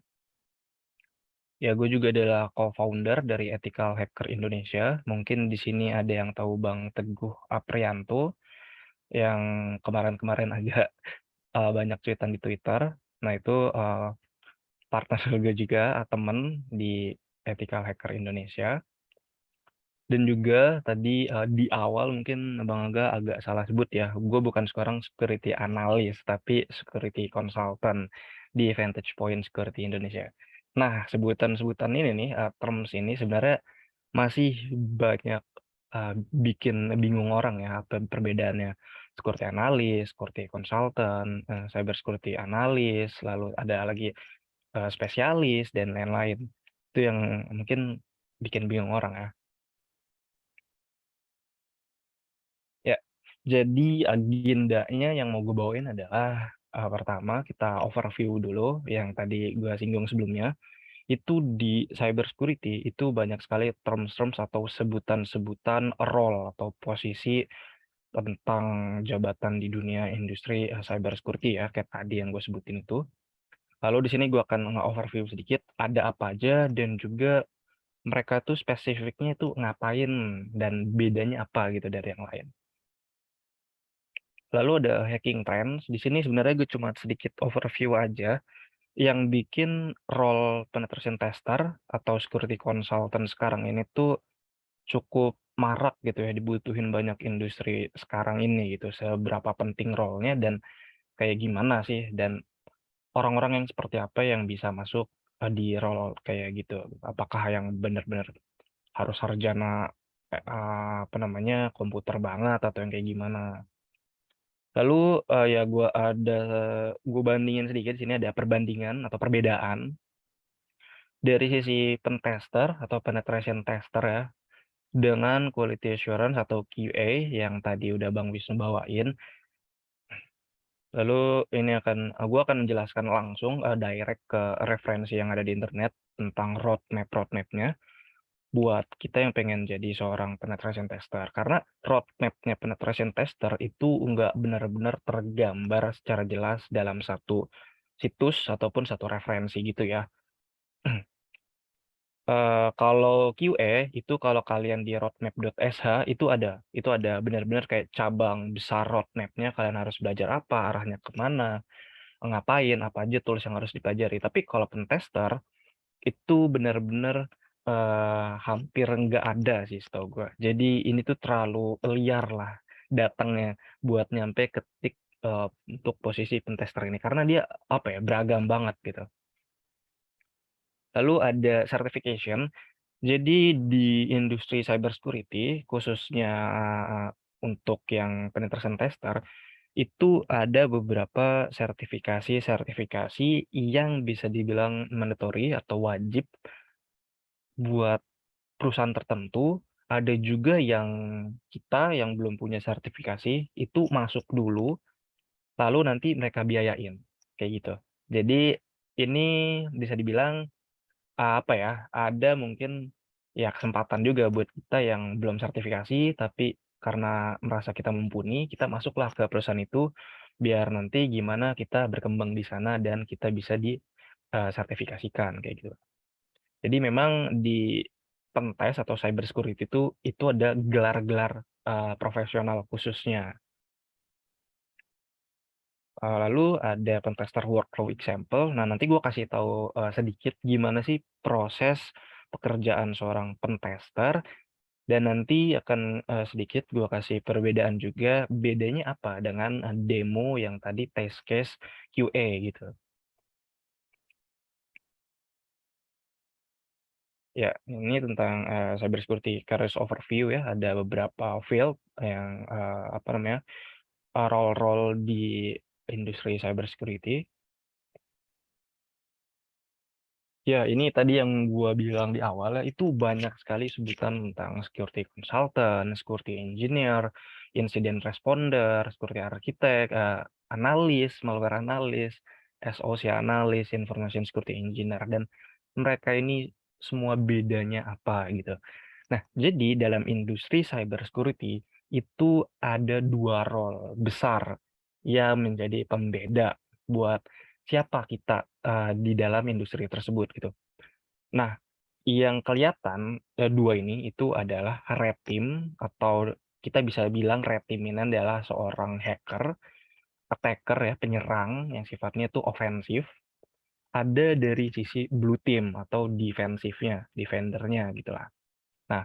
Ya, gue juga adalah co-founder dari Ethical Hacker Indonesia. Mungkin di sini ada yang tahu Bang Teguh Aprianto yang kemarin-kemarin agak banyak cuitan di Twitter. Nah, itu partner gue juga, temen di Ethical Hacker Indonesia. Dan juga tadi di awal mungkin Bang Aga agak salah sebut ya. Gue bukan sekarang security analyst, tapi security consultant di Vantage Point Security Indonesia. Nah, sebutan-sebutan ini nih, terms ini sebenarnya masih banyak bikin bingung orang ya, apa perbedaannya. Security analyst, security consultant, cyber security analyst, lalu ada lagi spesialis, dan lain-lain. Itu yang mungkin bikin bingung orang ya. Ya, jadi agendanya yang mau gue bawain adalah pertama kita overview dulu yang tadi gue singgung sebelumnya. Itu di cyber security itu banyak sekali terms-terms atau sebutan-sebutan role atau posisi tentang jabatan di dunia industri cyber security ya, kayak tadi yang gue sebutin itu. Lalu di sini gue akan nge-overview sedikit ada apa aja dan juga mereka tuh spesifiknya itu ngapain dan bedanya apa gitu dari yang lain. Lalu ada hacking trends. Di sini sebenarnya gue cuma sedikit overview aja yang bikin role penetration tester atau security consultant sekarang ini tuh cukup marak gitu ya, dibutuhin banyak industri sekarang ini gitu. Seberapa penting role-nya dan kayak gimana sih dan orang-orang yang seperti apa yang bisa masuk di role kayak gitu. Apakah yang benar-benar harus sarjana apa namanya komputer banget atau yang kayak gimana? Lalu ya gue bandingin sedikit, sini ada perbandingan atau perbedaan dari sisi pentester atau penetration tester ya dengan quality assurance atau QA yang tadi udah Bang Wisnu bawain. Lalu ini gue akan menjelaskan langsung direct ke referensi yang ada di internet tentang roadmap-nya buat kita yang pengen jadi seorang penetration tester. Karena roadmap-nya penetration tester itu nggak benar-benar tergambar secara jelas dalam satu situs ataupun satu referensi gitu ya. Kalau QA itu kalau kalian di roadmap.sh itu ada benar-benar kayak cabang besar roadmap-nya, kalian harus belajar apa, arahnya kemana, ngapain, apa aja tools yang harus dipelajari. Tapi kalau pentester itu benar-benar hampir nggak ada sih setahu gue. Jadi ini tuh terlalu liar lah datangnya buat nyampe ketik untuk posisi pentester ini karena dia apa ya beragam banget gitu. Lalu ada certification. Jadi di industri cybersecurity khususnya untuk yang penetration tester itu ada beberapa sertifikasi yang bisa dibilang mandatory atau wajib buat perusahaan tertentu. Ada juga yang kita yang belum punya sertifikasi itu masuk dulu, lalu nanti mereka biayain kayak gitu. Jadi ini bisa dibilang apa ya? Ada mungkin ya kesempatan juga buat kita yang belum sertifikasi, tapi karena merasa kita mumpuni, kita masuklah ke perusahaan itu, biar nanti gimana kita berkembang di sana dan kita bisa sertifikasikan kayak gitu. Jadi memang di pentest atau cyber security itu ada gelar-gelar profesional khususnya. Lalu ada pentester workflow example. Nah, nanti gue kasih tahu sedikit gimana sih proses pekerjaan seorang pentester, dan nanti akan sedikit gue kasih perbedaan juga, bedanya apa dengan demo yang tadi test case QA gitu. Ya, ini tentang cyber security careers overview ya. Ada beberapa field yang apa namanya role-role di industri cyber security. Ya, ini tadi yang gua bilang di awal ya, itu banyak sekali sebutan tentang security consultant, security engineer, incident responder, security architect, analis, malware analis, SOC analis, information security engineer, dan mereka ini semua bedanya apa gitu. Nah, jadi dalam industri cyber security itu ada dua role besar yang menjadi pembeda buat siapa kita di dalam industri tersebut gitu. Nah, yang kelihatan dua ini itu adalah red team, atau kita bisa bilang red team ini adalah seorang hacker, attacker ya, penyerang yang sifatnya itu ofensif. Ada dari sisi blue team atau defensifnya, defendernya gitulah. Nah,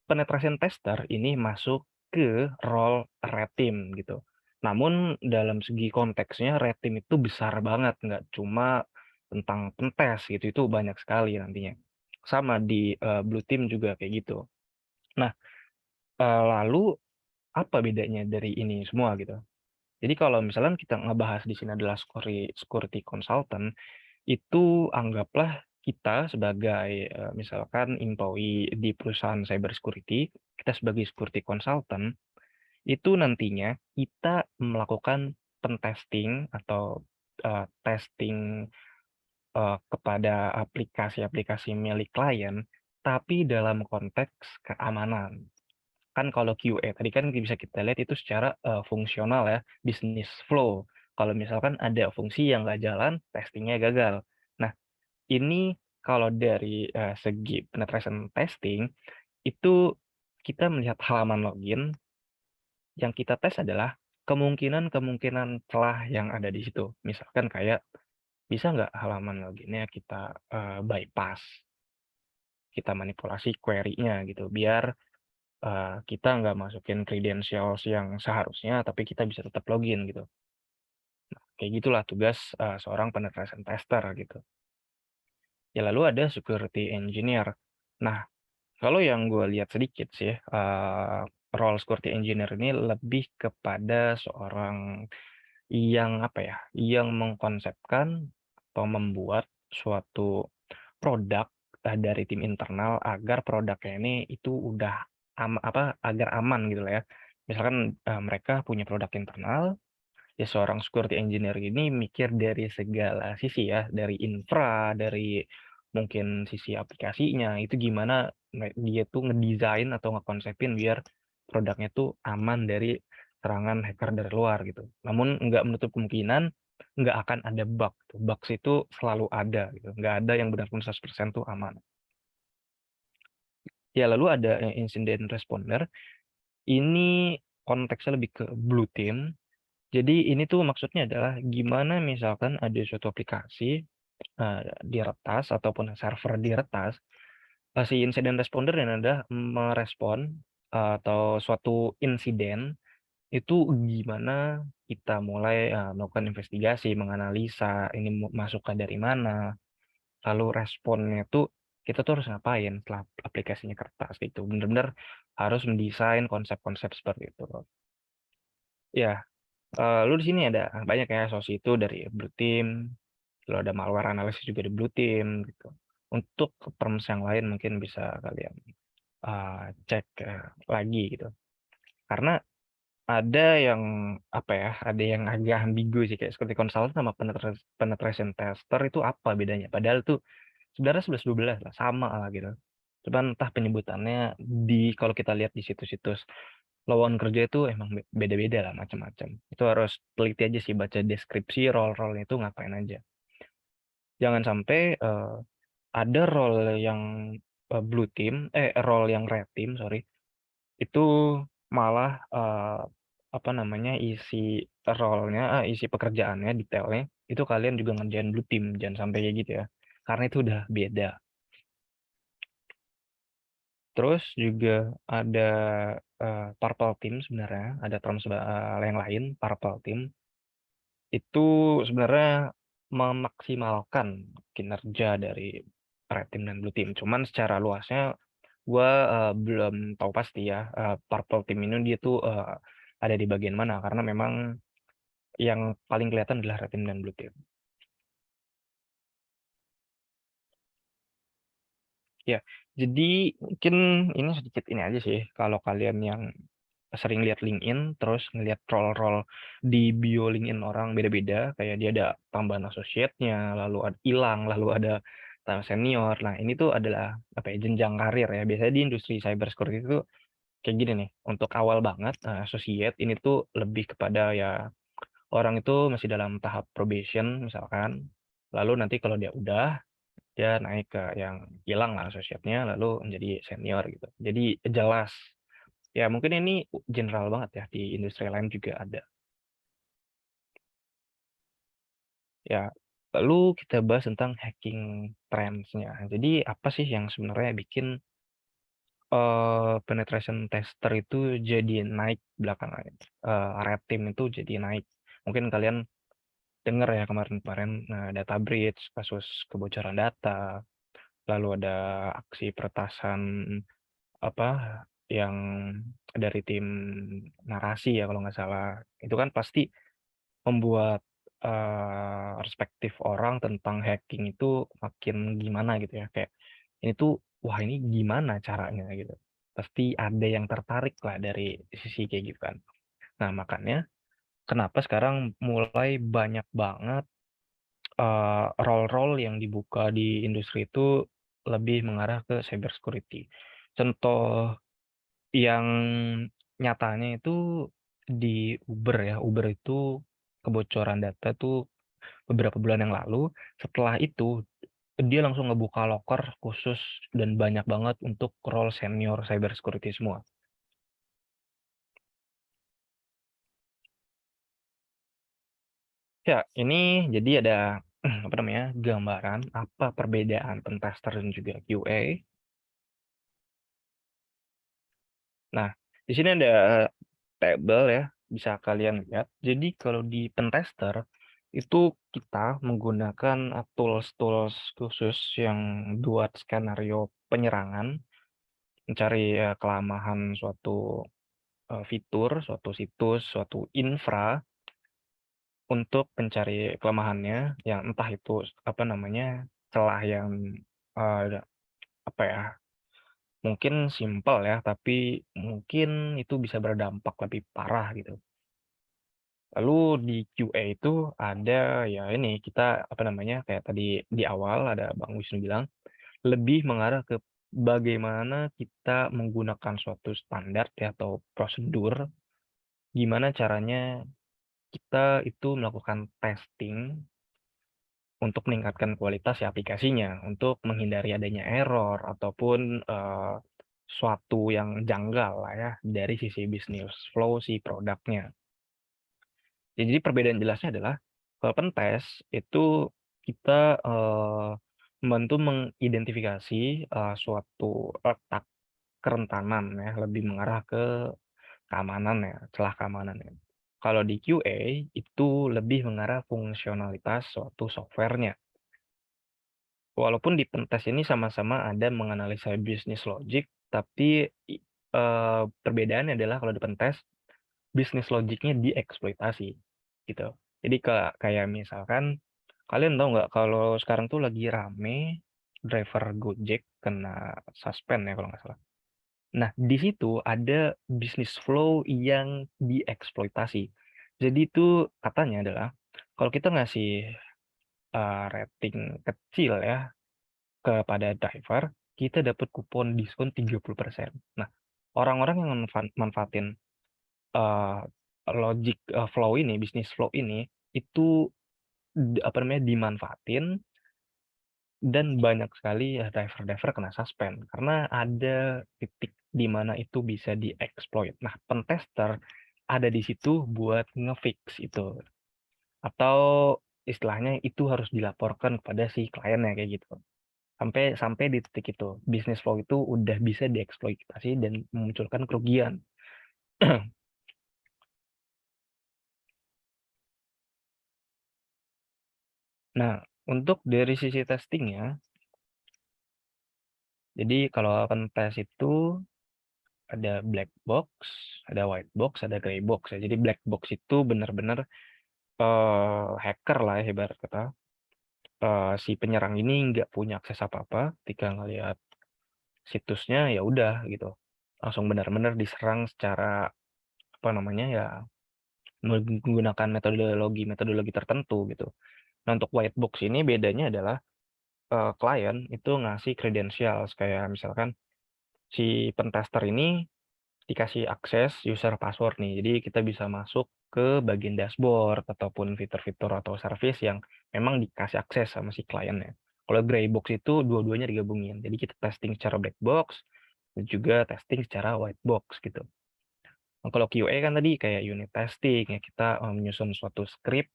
penetration tester ini masuk ke role red team gitu. Namun dalam segi konteksnya red team itu besar banget, nggak cuma tentang pentest gitu, itu banyak sekali nantinya. Sama di blue team juga kayak gitu. Nah, lalu apa bedanya dari ini semua gitu? Jadi kalau misalnya kita ngebahas di sini adalah security consultant, itu anggaplah kita sebagai misalkan employee di perusahaan cyber security, kita sebagai security consultant, itu nantinya kita melakukan pentesting atau testing kepada aplikasi-aplikasi milik klien, tapi dalam konteks keamanan. Kan kalau QA tadi kan bisa kita lihat itu secara fungsional ya, business flow. Kalau misalkan ada fungsi yang nggak jalan, testingnya gagal. Nah, ini kalau dari segi penetration testing, itu kita melihat halaman login, yang kita tes adalah kemungkinan-kemungkinan celah yang ada di situ. Misalkan kayak, bisa nggak halaman loginnya kita bypass, kita manipulasi query-nya gitu, biar kita nggak masukin credentials yang seharusnya, tapi kita bisa tetap login gitu. Nah, kayak gitulah tugas seorang penetration tester gitu. Ya lalu ada security engineer. Nah, kalau yang gue lihat sedikit sih, role security engineer ini lebih kepada seorang yang apa ya, yang mengkonsepkan atau membuat suatu produk dari tim internal agar produknya ini itu udah agar aman gitu lah ya. Misalkan mereka punya produk internal, ya seorang security engineer ini mikir dari segala sisi ya, dari infra, dari mungkin sisi aplikasinya, itu gimana dia tuh ngedesain atau ngekonsepin biar produknya tuh aman dari serangan hacker dari luar gitu. Namun nggak menutup kemungkinan nggak akan ada bug. Bugs itu selalu ada gitu. Nggak ada yang benar-benar 100% tuh aman. Ya lalu ada incident responder. Ini konteksnya lebih ke blue team. Jadi ini tuh maksudnya adalah gimana misalkan ada suatu aplikasi diretas ataupun server diretas, si incident responder yang ada merespon atau suatu insiden itu gimana kita mulai melakukan investigasi, menganalisa ini masuknya dari mana, lalu responnya tuh kita tuh harus ngapain setelah aplikasinya kertas gitu. Bener-bener harus mendesain konsep-konsep seperti itu. Ya, lu di sini ada banyak ya SOC itu dari blue team, lalu ada malware analysis juga di blue team gitu. Untuk terms yang lain mungkin bisa kalian cek lagi gitu. Karena ada yang apa ya, ada yang agak ambigu sih, kayak seperti consultant sama penetration tester itu apa bedanya? Padahal tuh sebenarnya 11-12 lah, sama lah gitu. Cuman entah penyebutannya kalau kita lihat di situs-situs lowongan kerja itu emang beda-beda lah macam-macam. Itu harus teliti aja sih baca deskripsi role-role itu ngapain aja. Jangan sampai ada role yang blue team, role yang red team, sorry, itu malah apa namanya isi pekerjaannya, detailnya itu kalian juga ngerjain blue team, jangan sampai kayak gitu ya, karena itu udah beda. Terus juga ada purple team sebenarnya, ada terms yang lain, purple team itu sebenarnya memaksimalkan kinerja dari red team dan blue team. Cuman secara luasnya gua belum tahu pasti ya, purple team ini dia tuh ada di bagian mana, karena memang yang paling kelihatan adalah red team dan blue team. Ya, jadi mungkin ini sedikit ini aja sih, kalau kalian yang sering lihat LinkedIn, terus ngelihat role-role di bio LinkedIn orang beda-beda, kayak dia ada tambahan associate-nya, lalu ada hilang, lalu ada tambah senior. Nah, ini tuh adalah apa ya, jenjang karir ya. Biasanya di industri cyber security itu kayak gini nih. Untuk awal banget associate ini tuh lebih kepada ya orang itu masih dalam tahap probation misalkan. Lalu nanti kalau dia udah, dia naik ke yang hilang lah associate-nya, lalu menjadi senior gitu. Jadi jelas. Ya mungkin ini general banget ya, di industri lain juga ada. Ya, lalu kita bahas tentang hacking trends-nya. Jadi apa sih yang sebenarnya bikin penetration tester itu jadi naik belakangan? Red team itu jadi naik. Mungkin kalian dengar ya kemarin-kemarin data breach, kasus kebocoran data, lalu ada aksi peretasan apa yang dari tim narasi ya kalau nggak salah. Itu kan pasti membuat perspektif orang tentang hacking itu makin gimana gitu ya. Kayak ini tuh, wah ini gimana caranya gitu. Pasti ada yang tertarik lah dari sisi kayak gitu kan. Nah makanya kenapa sekarang mulai banyak banget role-role yang dibuka di industri itu lebih mengarah ke cyber security. Contoh yang nyatanya itu di Uber ya. Uber itu kebocoran data tuh beberapa bulan yang lalu. Setelah itu dia langsung ngebuka loker khusus dan banyak banget untuk role senior cyber security semua. Ya, ini jadi ada apa namanya gambaran apa perbedaan pentester dan juga QA. Nah, di sini ada tabel ya, bisa kalian lihat. Jadi kalau di pentester itu kita menggunakan tools-tools khusus yang buat skenario penyerangan, mencari kelemahan suatu fitur, suatu situs, suatu infra untuk mencari kelemahannya, yang entah itu apa namanya celah yang apa ya, mungkin simpel ya, tapi mungkin itu bisa berdampak lebih parah gitu. Lalu di QA itu ada ya ini kita apa namanya kayak tadi di awal ada Bang Wisnu bilang lebih mengarah ke bagaimana kita menggunakan suatu standar ya atau prosedur, gimana caranya kita itu melakukan testing untuk meningkatkan kualitas ya aplikasinya, untuk menghindari adanya error ataupun suatu yang janggal lah ya dari sisi bisnis flow si produknya. Ya, jadi perbedaan jelasnya adalah kalau pentest itu kita membantu mengidentifikasi suatu letak kerentanan ya, lebih mengarah ke keamanan ya, celah keamanan ya. Kalau di QA itu lebih mengarah fungsionalitas suatu softwarenya. Walaupun di pentest ini sama-sama ada menganalisa bisnis logic, tapi perbedaannya adalah kalau di pentest bisnis logiknya dieksploitasi gitu. Jadi kayak misalkan kalian tahu nggak kalau sekarang tuh lagi rame driver Gojek kena suspend ya kalau nggak salah. Nah, di situ ada bisnis flow yang dieksploitasi. Jadi itu katanya adalah kalau kita ngasih rating kecil ya kepada driver, kita dapat kupon diskon 30%. Nah, orang-orang yang manfaatin logic flow ini, bisnis flow ini, itu dimanfaatin, dan banyak sekali ya diver-diver kena suspend karena ada titik di mana itu bisa dieksploit. Nah, pentester ada di situ buat ngefix itu, atau istilahnya itu harus dilaporkan kepada si kliennya kayak gitu. Sampai sampai di titik itu, bisnis flow itu udah bisa dieksploitasi dan memunculkan kerugian. Nah, untuk dari sisi testingnya, jadi kalau pen-test itu ada black box, ada white box, ada gray box ya. Jadi black box itu benar-benar hacker lah ya ibarat kata. Si penyerang ini nggak punya akses apa-apa, ketika ngelihat situsnya ya udah gitu. Langsung benar-benar diserang secara apa namanya ya, menggunakan metodologi tertentu gitu. Nah, untuk white box ini bedanya adalah klien itu ngasih credentials kayak misalkan si pentester ini dikasih akses user password nih. Jadi kita bisa masuk ke bagian dashboard ataupun fitur-fitur atau service yang memang dikasih akses sama si kliennya. Kalau gray box itu dua-duanya digabungin. Jadi kita testing secara black box dan juga testing secara white box gitu. Nah, kalau QA kan tadi kayak unit testing ya, kita menyusun suatu script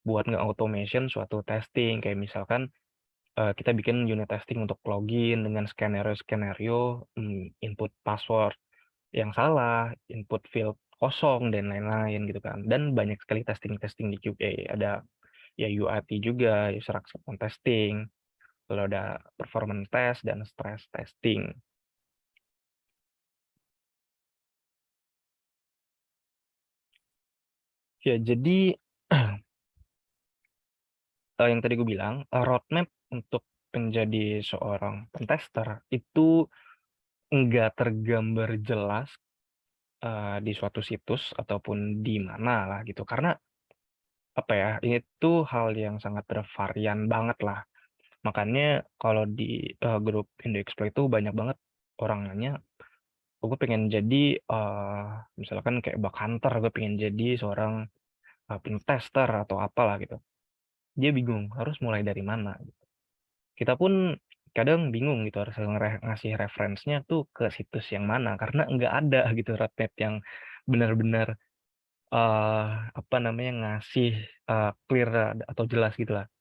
buat nge-automation suatu testing kayak misalkan kita bikin unit testing untuk login dengan skenario-skenario input password yang salah, input field kosong dan lain-lain gitu kan. Dan banyak sekali testing-testing di QA. Ada ya UAT juga, user acceptance testing, lalu ada performance test dan stress testing. Ya, jadi yang tadi gue bilang, roadmap untuk menjadi seorang pentester itu enggak tergambar jelas di suatu situs ataupun di mana lah gitu. Karena apa ya, ini tuh hal yang sangat bervarian banget lah. Makanya kalau di grup Indo Explore itu banyak banget orang nanya, gue pengen jadi misalkan kayak bug hunter, gue pengen jadi seorang pentester atau apalah gitu. Dia bingung harus mulai dari mana. Kita pun kadang bingung gitu harus ngasih referensinya tuh ke situs yang mana karena nggak ada gitu roadmap yang benar-benar apa namanya ngasih clear atau jelas gitu lah.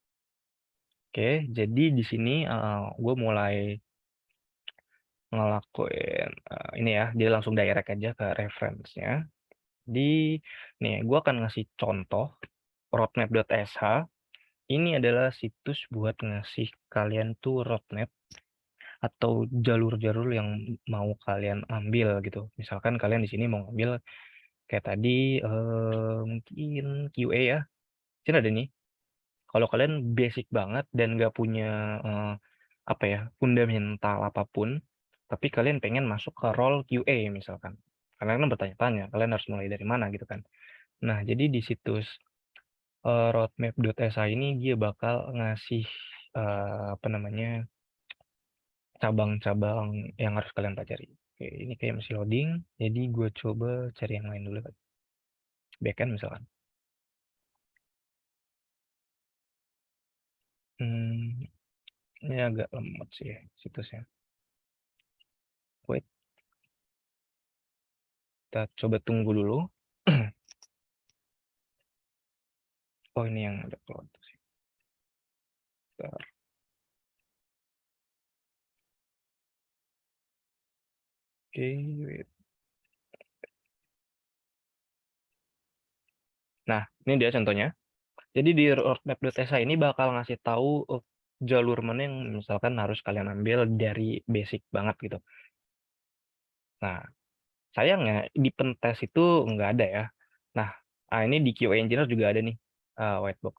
Oke, jadi di sini gue mulai ngelakuin ini ya, dia langsung direct aja ke reference-nya. Nih, gue akan ngasih contoh roadmap.sh. Ini adalah situs buat ngasih kalian tuh roadmap atau jalur-jalur yang mau kalian ambil gitu. Misalkan kalian di sini mau ambil kayak tadi mungkin QA ya. Sini ada nih. Kalau kalian basic banget dan nggak punya apa ya fundamental apapun, tapi kalian pengen masuk ke role QA misalkan. Kalian kan bertanya-tanya, kalian harus mulai dari mana gitu kan. Nah, jadi di situs roadmap.sh ini dia bakal ngasih apa namanya cabang-cabang yang harus kalian pelajari. Oke, ini kayak masih loading, jadi gue coba cari yang lain dulu. Backend misalkan. Ini agak lemot sih ya, situsnya. Wait, kita coba tunggu dulu. Oh, ini yang ada keluar sih. Bentar. Oke, wait. Nah, ini dia contohnya. Jadi di roadmap.sh ini bakal ngasih tahu jalur mana yang misalkan harus kalian ambil dari basic banget gitu. Nah, sayangnya di pentest itu nggak ada ya. Nah, ini di QA Engineer juga ada nih, white box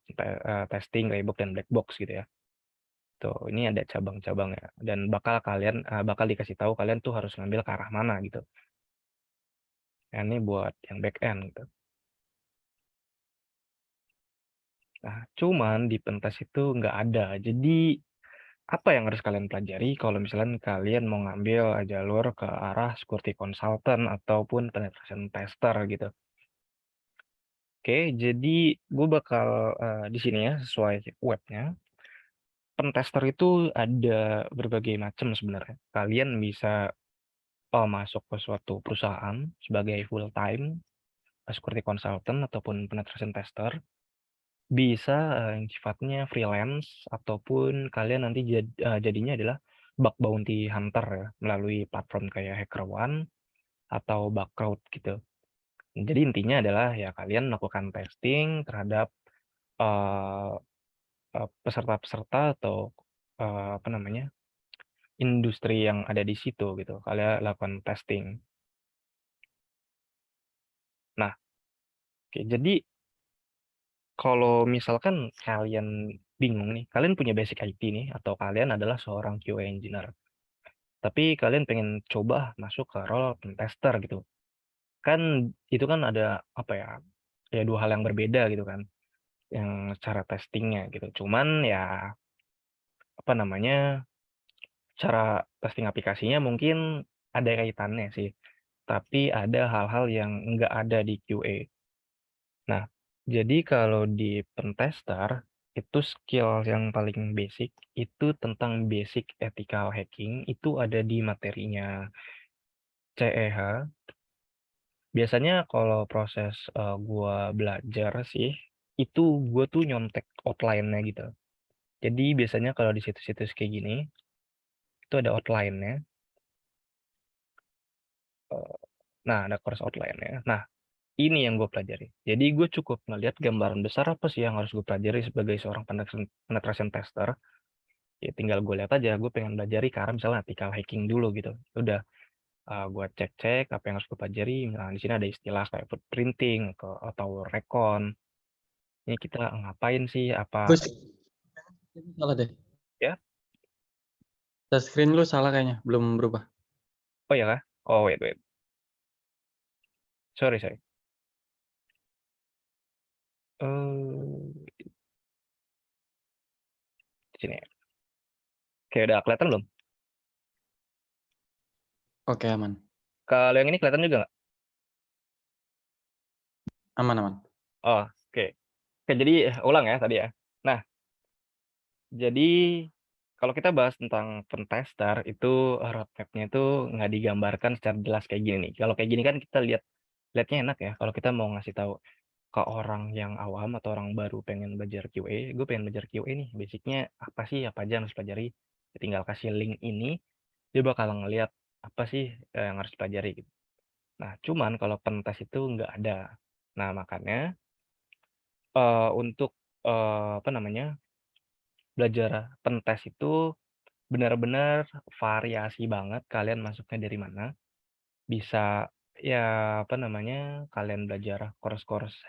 testing, gray box, dan black box gitu ya. Tuh, ini ada cabang-cabangnya dan bakal dikasih tahu kalian tuh harus ngambil ke arah mana gitu. Nah, ini buat yang back end gitu. Nah, cuman di pentest itu nggak ada. Jadi apa yang harus kalian pelajari kalau misalnya kalian mau ngambil jalur ke arah security consultant ataupun penetration tester gitu. Oke, jadi gue bakal di sini ya sesuai webnya. Pentester itu ada berbagai macam sebenarnya. Kalian bisa masuk ke suatu perusahaan sebagai full time security consultant ataupun penetration tester. Bisa yang sifatnya freelance ataupun kalian nanti jadinya adalah bug bounty hunter ya melalui platform kayak HackerOne atau Bugcrowd gitu. Jadi intinya adalah ya kalian melakukan testing terhadap eh, peserta-peserta atau apa namanya industri yang ada di situ gitu. Kalian lakukan testing. Nah, oke, jadi kalau misalkan kalian bingung nih, kalian punya basic IT nih, atau kalian adalah seorang QA engineer, tapi kalian pengen coba masuk ke role pentester gitu. Kan itu kan ada apa ya? Ya dua hal yang berbeda gitu kan, yang cara testingnya gitu. Cuman ya apa namanya? Cara testing aplikasinya mungkin ada kaitannya sih, tapi ada hal-hal yang nggak ada di QA. Nah, jadi kalau di pentester itu skill yang paling basic itu tentang basic ethical hacking itu ada di materinya CEH. Biasanya kalau proses gua belajar sih itu gua tuh nyontek outline-nya gitu. Jadi biasanya kalau di situs-situs kayak gini itu ada outline-nya. eh, Nah, ada course outline-nya. Nah, ini yang gue pelajari. Jadi gue cukup ngeliat gambaran besar apa sih yang harus gue pelajari sebagai seorang penetration tester. Ya tinggal gue lihat aja, gue pengen belajar ke arah misalnya ethical hacking dulu gitu. Udah, gue cek-cek apa yang harus gue pelajari. Nah, di sini ada istilah kayak footprinting atau recon. Ini kita ngapain sih? Apa Gus, salah deh. ya? Touchscreen lu salah kayaknya, belum berubah. Oh ya kah? Oh wait wait. Sorry sorry. Eh di sini. Ya. Oke udah kelihatan belum? Oke, aman. Kalau yang ini kelihatan juga nggak? Aman, aman. Oh oke. Oke jadi ulang ya tadi ya. Nah jadi kalau kita bahas tentang pentester itu roadmap-nya itu nggak digambarkan secara jelas kayak gini nih. Kalau kayak gini kan kita lihatnya enak ya. Kalau kita mau ngasih tahu ke orang yang awam atau orang baru pengen belajar QA, gue pengen belajar QA nih. Basicnya apa sih, apa aja yang harus pelajari. Ya tinggal kasih link ini, dia bakal ngeliat apa sih yang harus pelajari gitu. Nah, cuman kalau pentest itu nggak ada. Nah, makanya untuk apa namanya belajar pentest itu benar-benar variasi banget kalian masuknya dari mana. Bisa ya apa namanya, kalian belajar course-course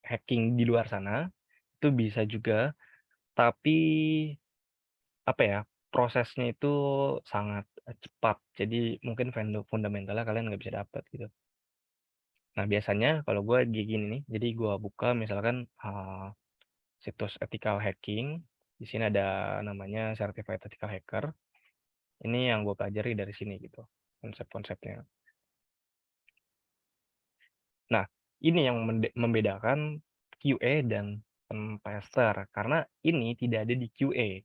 hacking di luar sana, itu bisa juga, tapi apa ya, prosesnya itu sangat cepat. Jadi mungkin fundamentalnya kalian nggak bisa dapat gitu. Nah, biasanya kalau gue gini nih, jadi gue buka misalkan situs ethical hacking, di sini ada namanya Certified Ethical Hacker. Ini yang gue pelajari dari sini gitu, konsep-konsepnya. Nah, ini yang membedakan QA dan pentester karena ini tidak ada di QA.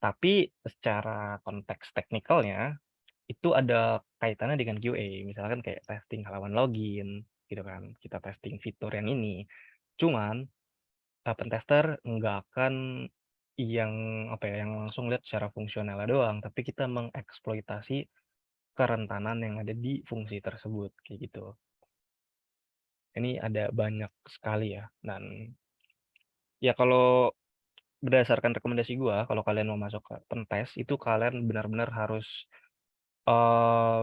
Tapi secara konteks teknikalnya itu ada kaitannya dengan QA. Misalkan kayak testing halaman login gitu kan. Kita testing fitur yang ini. Cuman pentester nggak akan yang apa ya, yang langsung lihat secara fungsionalnya doang, tapi kita mengeksploitasi kerentanan yang ada di fungsi tersebut kayak gitu. Ini ada banyak sekali ya. Dan ya kalau berdasarkan rekomendasi gua, kalau kalian mau masuk ke pentest itu kalian benar-benar harus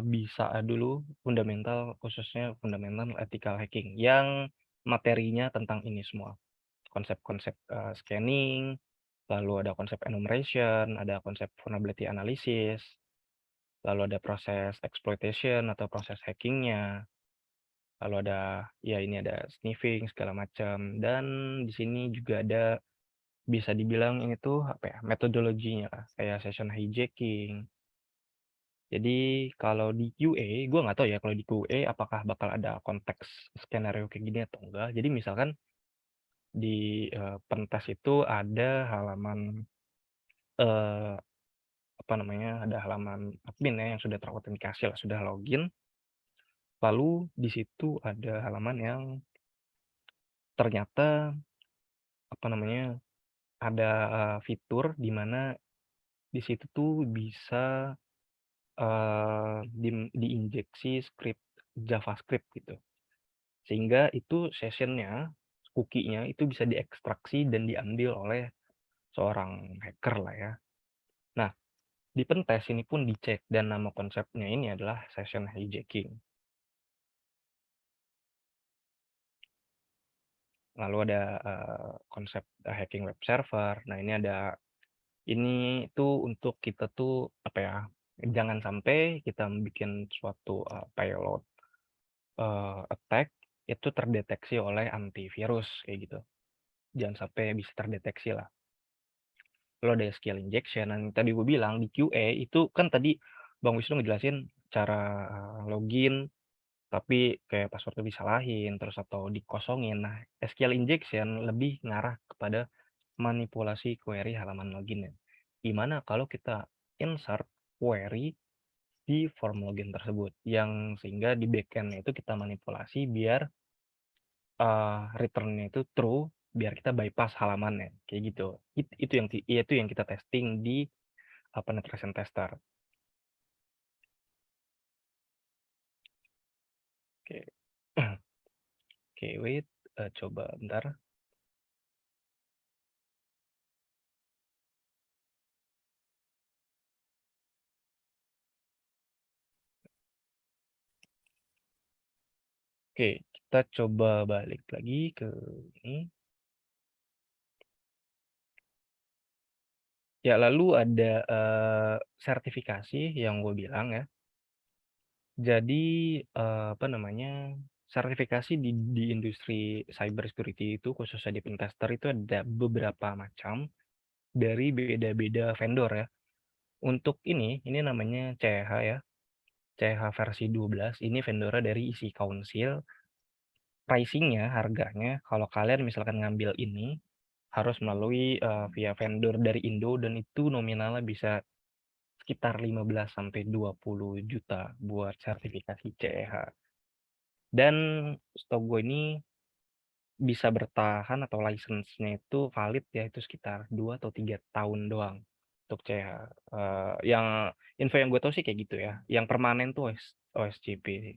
bisa dulu fundamental, khususnya fundamental ethical hacking yang materinya tentang ini semua. Konsep-konsep scanning, lalu ada konsep enumeration, ada konsep vulnerability analysis, lalu ada proses exploitation atau proses hackingnya, lalu ada ya ini ada sniffing segala macam, dan di sini juga ada bisa dibilang ini tuh apa ya, metodologinya lah, kayak session hijacking. Jadi kalau di QA, gue nggak tahu ya kalau di QA apakah bakal ada konteks skenario kayak gini atau enggak. Jadi misalkan di pentas itu ada halaman eh, apa namanya, ada halaman admin ya yang sudah terautentikasi lah, sudah login. Lalu di situ ada halaman yang ternyata apa namanya, ada fitur di mana di situ tuh bisa diinjeksi script JavaScript gitu. Sehingga itu sessionnya, cookie-nya itu bisa diekstraksi dan diambil oleh seorang hacker lah ya. Nah, di pentest ini pun dicek dan nama konsepnya ini adalah session hijacking. Lalu ada konsep hacking web server. Nah, ini tuh untuk kita tuh apa ya? Jangan sampai kita bikin suatu payload attack itu terdeteksi oleh antivirus kayak gitu. Jangan sampai bisa terdeteksi lah. Lalu ada SQL injection. Dan tadi gue bilang di QA itu kan tadi Bang Wisnu ngejelasin cara login tapi kayak passwordnya disalahin terus atau dikosongin. Nah, SQL injection lebih ngarah kepada manipulasi query halaman login ya. Gimana kalau kita insert query di form login tersebut yang sehingga di backend itu kita manipulasi biar return-nya itu true biar kita bypass halamannya kayak gitu. Itu yang kita testing di penetration tester. Oke. Oke, wait, coba bentar. Oke, kita coba balik lagi ke ini. Ya, lalu ada sertifikasi yang gue bilang ya. Jadi apa namanya, sertifikasi di industri cybersecurity itu khususnya di pentester itu ada beberapa macam dari beda-beda vendor ya. Untuk ini namanya CH ya. CH versi 12 ini vendornya dari isi Council. Pricingnya, harganya kalau kalian misalkan ngambil ini harus melalui via vendor dari Indo dan itu nominalnya bisa sekitar 15 sampai 20 juta buat sertifikasi CEH. Dan setahu gue ini bisa bertahan atau license-nya itu valid ya itu sekitar 2 atau 3 tahun doang untuk CEH. Yang info yang gue tahu sih kayak gitu ya. Yang permanen tuh OSCP sih.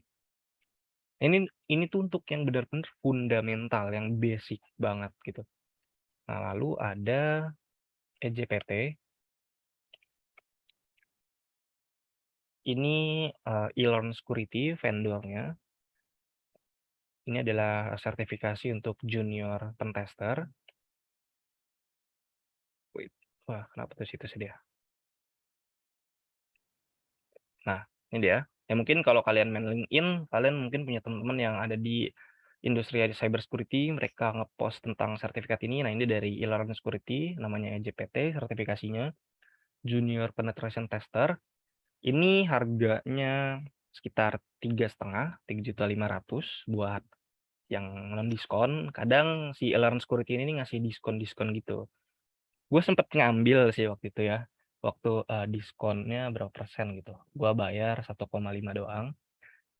Ini tuh untuk yang benar-benar fundamental, yang basic banget gitu. Nah, lalu ada EJPT. Ini e-learn security vendornya. Ini adalah sertifikasi untuk junior pentester. Wait. Wah, kenapa tuh situ dia? Nah, ini dia. Ya mungkin kalau kalian main LinkedIn, kalian mungkin punya teman-teman yang ada di industri cybersecurity, mereka ngepost tentang sertifikat ini. Nah, ini dari e-learn security, namanya EJPT, sertifikasinya. Junior penetration tester. Ini harganya sekitar 3,5 buat yang non diskon. Kadang si e-learn security ini ngasih diskon gitu. Gue sempet ngambil sih waktu itu ya. Waktu diskonnya berapa persen gitu. Gue bayar 1,5 doang.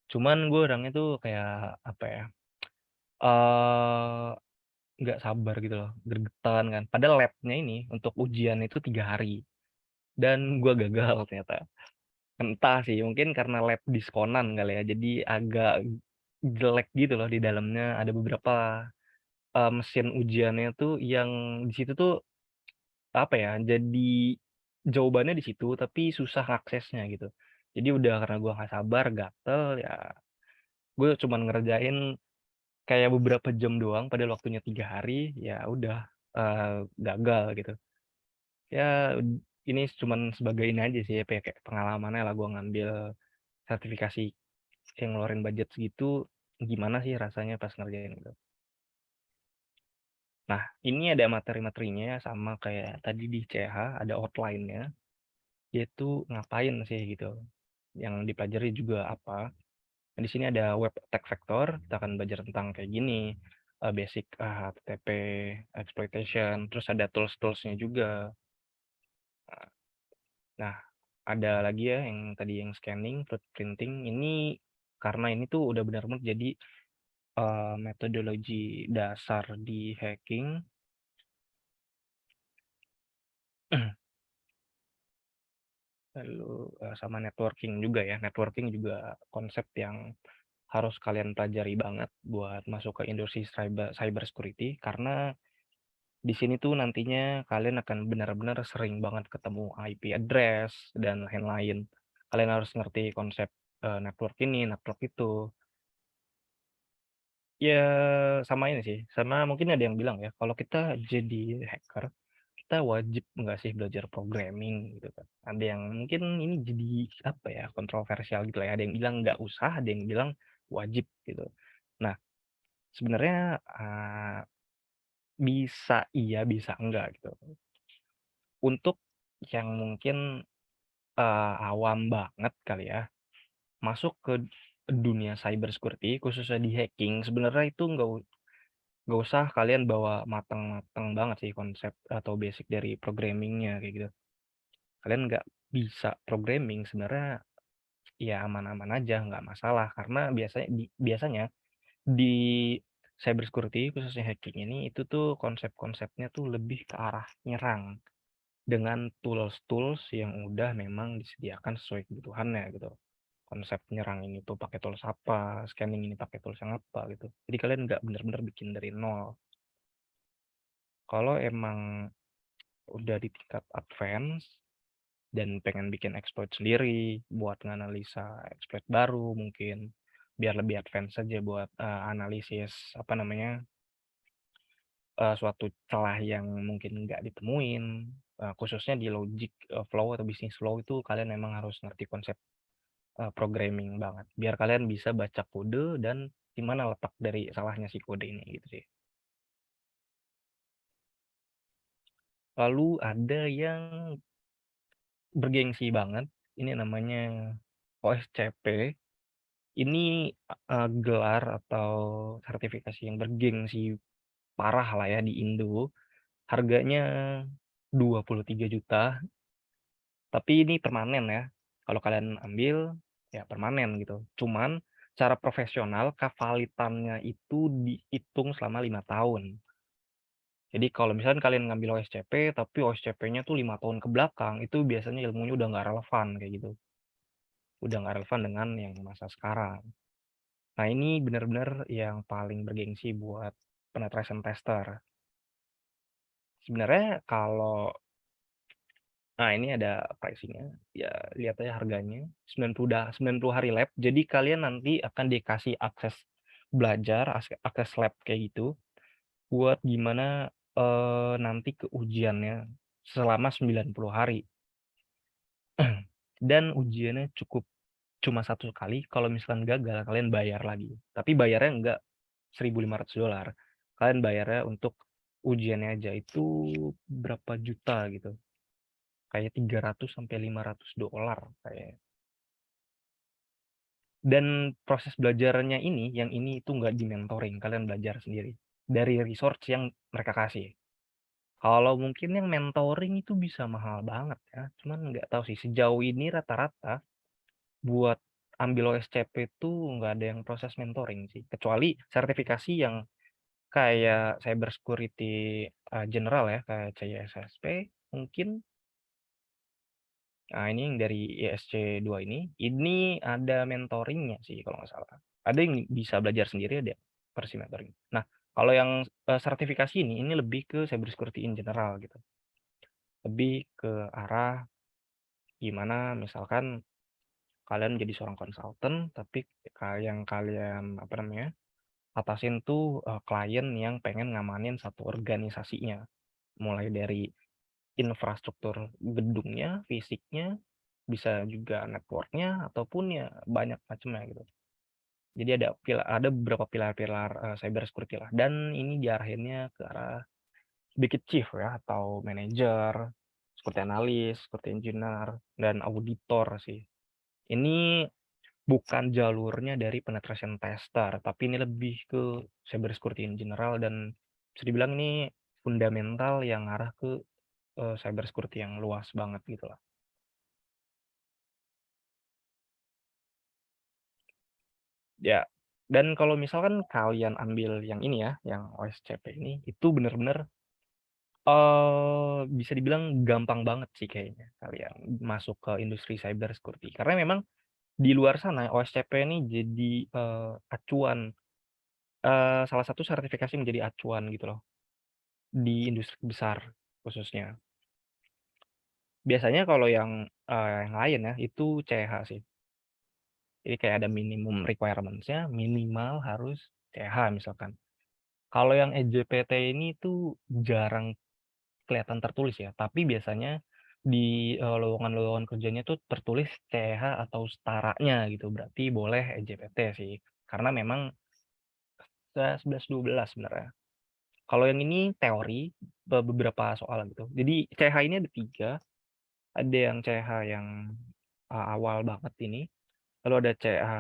Cuman gue orangnya tuh kayak apa ya? Nggak sabar gitu loh, gregetan kan. Padahal labnya ini untuk ujian itu 3 hari. Dan gue gagal ternyata. Entah sih, mungkin karena lab diskonan kali ya. Jadi agak jelek gitu loh di dalamnya. Ada beberapa mesin ujiannya tuh yang di situ tuh apa ya? Jadi jawabannya di situ tapi susah aksesnya gitu. Jadi udah karena gua nggak sabar, gatel ya. Gue cuman ngerjain kayak beberapa jam doang. Padahal waktunya 3 hari. Ya udah gagal gitu. Ya ini cuman sebagai ini aja sih ya kayak pengalamannya lah gue ngambil sertifikasi yang ngeluarin budget segitu gimana sih rasanya pas ngerjain gitu. Nah, ini ada materi-materinya sama kayak tadi di CH, ada outline-nya, yaitu ngapain sih gitu. Yang dipelajari juga apa. Nah, di sini ada web attack vector, kita akan belajar tentang kayak gini, basic HTTP exploitation, terus ada tools-toolsnya juga. Nah, ada lagi ya yang tadi yang scanning, footprinting, ini karena ini tuh udah benar-benar jadi metodologi dasar di hacking. Lalu sama networking juga ya. Networking juga konsep yang harus kalian pelajari banget buat masuk ke industri cyber security, karena di sini tuh nantinya kalian akan benar-benar sering banget ketemu IP address dan lain-lain. Kalian harus ngerti konsep network ini, network itu. Ya sama ini sih, sama mungkin ada yang bilang ya, kalau kita jadi hacker, kita wajib nggak sih belajar programming gitu kan. Ada yang mungkin ini jadi apa ya, kontroversial gitu lah ya. Ada yang bilang nggak usah, ada yang bilang wajib gitu. Nah, sebenarnya bisa iya, bisa enggak gitu. Untuk yang mungkin awam banget kali ya, masuk ke dunia cyber security, khususnya di hacking, sebenarnya itu nggak usah kalian bawa matang-matang banget sih konsep atau basic dari programmingnya kayak gitu. Kalian nggak bisa programming sebenarnya ya aman-aman aja, nggak masalah. Karena biasanya di cyber security, khususnya hacking ini, itu tuh konsep-konsepnya tuh lebih ke arah nyerang dengan tools-tools yang udah memang disediakan sesuai kebutuhannya gitu. Konsep nyerang ini tuh pakai tools apa, scanning ini pakai tools yang apa gitu. Jadi kalian nggak benar-benar bikin dari nol. Kalau emang udah di tingkat advance dan pengen bikin exploit sendiri buat nganalisa exploit baru mungkin biar lebih advance saja buat analisis apa namanya suatu celah yang mungkin nggak ditemuin, khususnya di logic flow atau business flow itu kalian memang harus ngerti konsep programming banget biar kalian bisa baca kode dan di mana letak dari salahnya si kode ini gitu sih. Lalu ada yang bergengsi banget, ini namanya OSCP. Ini gelar atau sertifikasi yang bergengsi parah lah ya di Indo. Harganya 23 juta, tapi ini permanen ya. Kalau kalian ambil ya permanen gitu. Cuman secara profesional kevalitannya itu dihitung selama 5 tahun. Jadi kalau misalnya kalian ngambil OSCP tapi OSCP-nya tuh 5 tahun ke belakang, itu biasanya ilmunya udah nggak relevan kayak gitu. Udah nggak relevan dengan yang masa sekarang. Nah, ini benar-benar yang paling bergengsi buat penetration tester. Sebenarnya kalau ini ada pricing-nya. Ya, lihat aja harganya. 90 hari lab. Jadi kalian nanti akan dikasih akses belajar, akses lab kayak gitu buat gimana nanti ke ujiannya selama 90 hari. Dan ujiannya cuma satu kali. Kalau misalkan gagal, kalian bayar lagi. Tapi bayarnya enggak $1.500. Kalian bayarnya untuk ujiannya aja itu berapa juta gitu. Kayak $300 sampai $500 kayak. Dan proses belajarnya ini, yang ini itu nggak di mentoring, kalian belajar sendiri dari resource yang mereka kasih. Kalau mungkin yang mentoring itu bisa mahal banget ya, cuman nggak tahu sih sejauh ini rata-rata buat ambil OSCP itu nggak ada yang proses mentoring sih, kecuali sertifikasi yang kayak cyber security general ya, kayak CISSP mungkin. Nah, ini yang dari ISC 2 ini ada mentoringnya sih kalau nggak salah. Ada yang bisa belajar sendiri, ada versi mentoring. Nah, kalau yang sertifikasi ini lebih ke cyber security in general gitu. Lebih ke arah gimana misalkan kalian jadi seorang konsultan, tapi yang kalian apa namanya atasin tuh klien yang pengen ngamanin satu organisasinya, mulai dari infrastruktur gedungnya, fisiknya, bisa juga network-nya ataupun ya banyak macamnya gitu. Jadi ada beberapa pilar-pilar cyber security lah, dan ini diarahinnya ke arah sedikit chief ya, atau manager, seperti analis, seperti engineer, dan auditor sih. Ini bukan jalurnya dari penetration tester, tapi ini lebih ke cyber security in general, dan bisa dibilang ini fundamental yang arah ke cyber security yang luas banget gitu lah. Ya, dan kalau misalkan kalian ambil yang ini ya, yang OSCP ini, itu bener-bener bisa dibilang gampang banget sih kayaknya kalian masuk ke industri cyber security. Karena memang di luar sana OSCP ini jadi acuan, salah satu sertifikasi menjadi acuan gitu loh di industri besar khususnya. Biasanya kalau yang lain ya itu CH sih. Jadi kayak ada minimum requirements-nya, minimal harus CH misalkan. Kalau yang EJPT ini tuh jarang kelihatan tertulis ya, tapi biasanya di lowongan-lowongan kerjanya tuh tertulis CH atau setaranya gitu, berarti boleh EJPT sih. Karena memang 11-12 sebenarnya. Kalau yang ini teori, beberapa soal gitu. Jadi CH ini ada 3, ada yang CH yang awal banget ini, lalu ada CH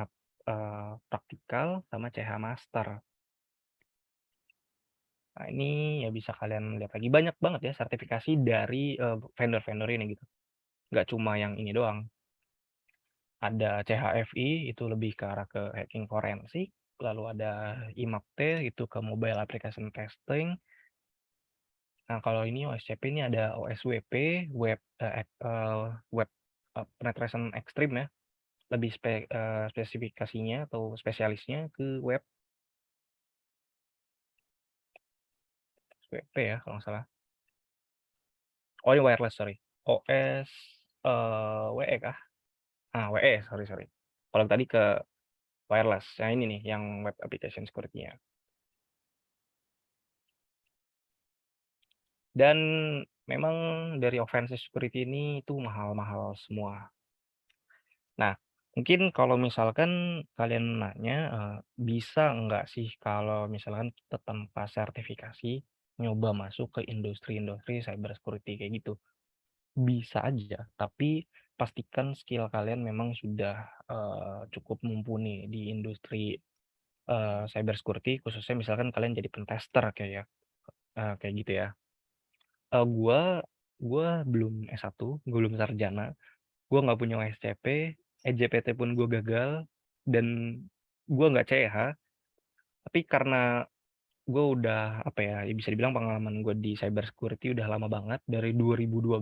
praktikal, sama CH master. Nah, ini ya bisa kalian lihat lagi, banyak banget ya sertifikasi dari vendor-vendor ini gitu. Nggak cuma yang ini doang. Ada CHFI, itu lebih ke arah ke hacking forensik, lalu ada IMAPT, itu ke mobile application testing. Nah, kalau ini OSCP ini ada OSWP, web penetration extreme ya, lebih spesifikasinya atau spesialisnya ke web WP ya kalau nggak salah. Oh, ini wireless, sorry. OS WE kah? WE, sorry. Kalau tadi ke wireless, yang ini nih, yang web application security-nya. Dan memang dari offensive security ini itu mahal-mahal semua. Nah, mungkin kalau misalkan kalian nanya, bisa nggak sih kalau misalkan kita tanpa sertifikasi nyoba masuk ke industri-industri cyber security kayak gitu? Bisa aja, tapi pastikan skill kalian memang sudah cukup mumpuni di industri cyber security, khususnya misalkan kalian jadi pentester kayak kayak gitu ya. Gua belum S1, gua belum sarjana, gua nggak punya OSCP, EJPT pun gua gagal, dan gua nggak CH, tapi karena gua udah, apa ya, bisa dibilang pengalaman gua di cyber security udah lama banget, dari 2012,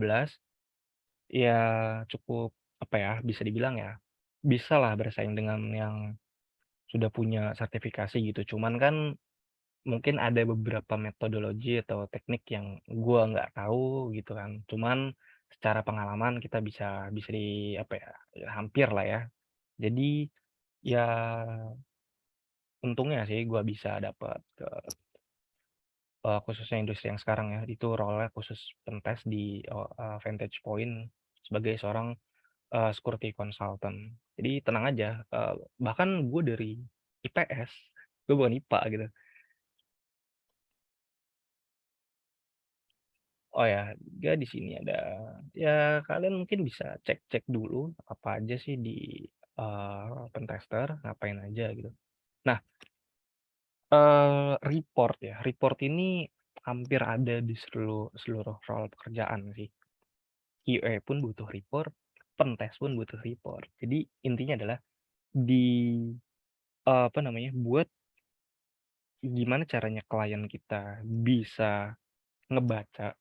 ya cukup, apa ya, bisa dibilang ya, bisalah bersaing dengan yang sudah punya sertifikasi gitu. Cuman kan mungkin ada beberapa metodologi atau teknik yang gua nggak tahu gitu kan. Cuman secara pengalaman kita bisa bisa di apa ya, ya hampir lah ya. Jadi ya untungnya sih gua bisa dapat ke khususnya industri yang sekarang ya, itu role-nya khusus pentest di Vantage Point sebagai seorang security consultant. Jadi tenang aja, bahkan gue dari IPS, gue bukan IPA gitu. Oh ya, dia di sini ada, ya kalian mungkin bisa cek-cek dulu apa aja sih di pentester, ngapain aja gitu. Nah, report ya, report ini hampir ada di seluruh seluruh role pekerjaan sih. QA pun butuh report, pentest pun butuh report. Jadi intinya adalah di apa namanya, buat gimana caranya klien kita bisa ngebaca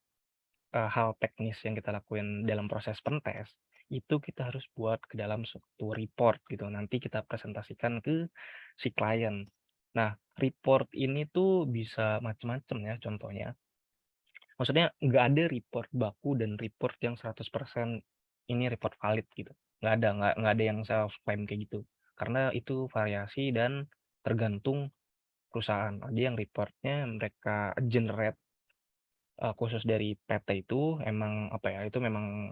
hal teknis yang kita lakuin dalam proses pentest, itu kita harus buat ke dalam suatu report gitu. Nanti kita presentasikan ke si klien. Nah, report ini tuh bisa macam-macam ya contohnya. Maksudnya nggak ada report baku dan report yang 100% ini report valid gitu. Nggak ada yang self claim kayak gitu. Karena itu variasi dan tergantung perusahaan. Ada yang reportnya mereka generate khusus dari PT itu emang apa ya, itu memang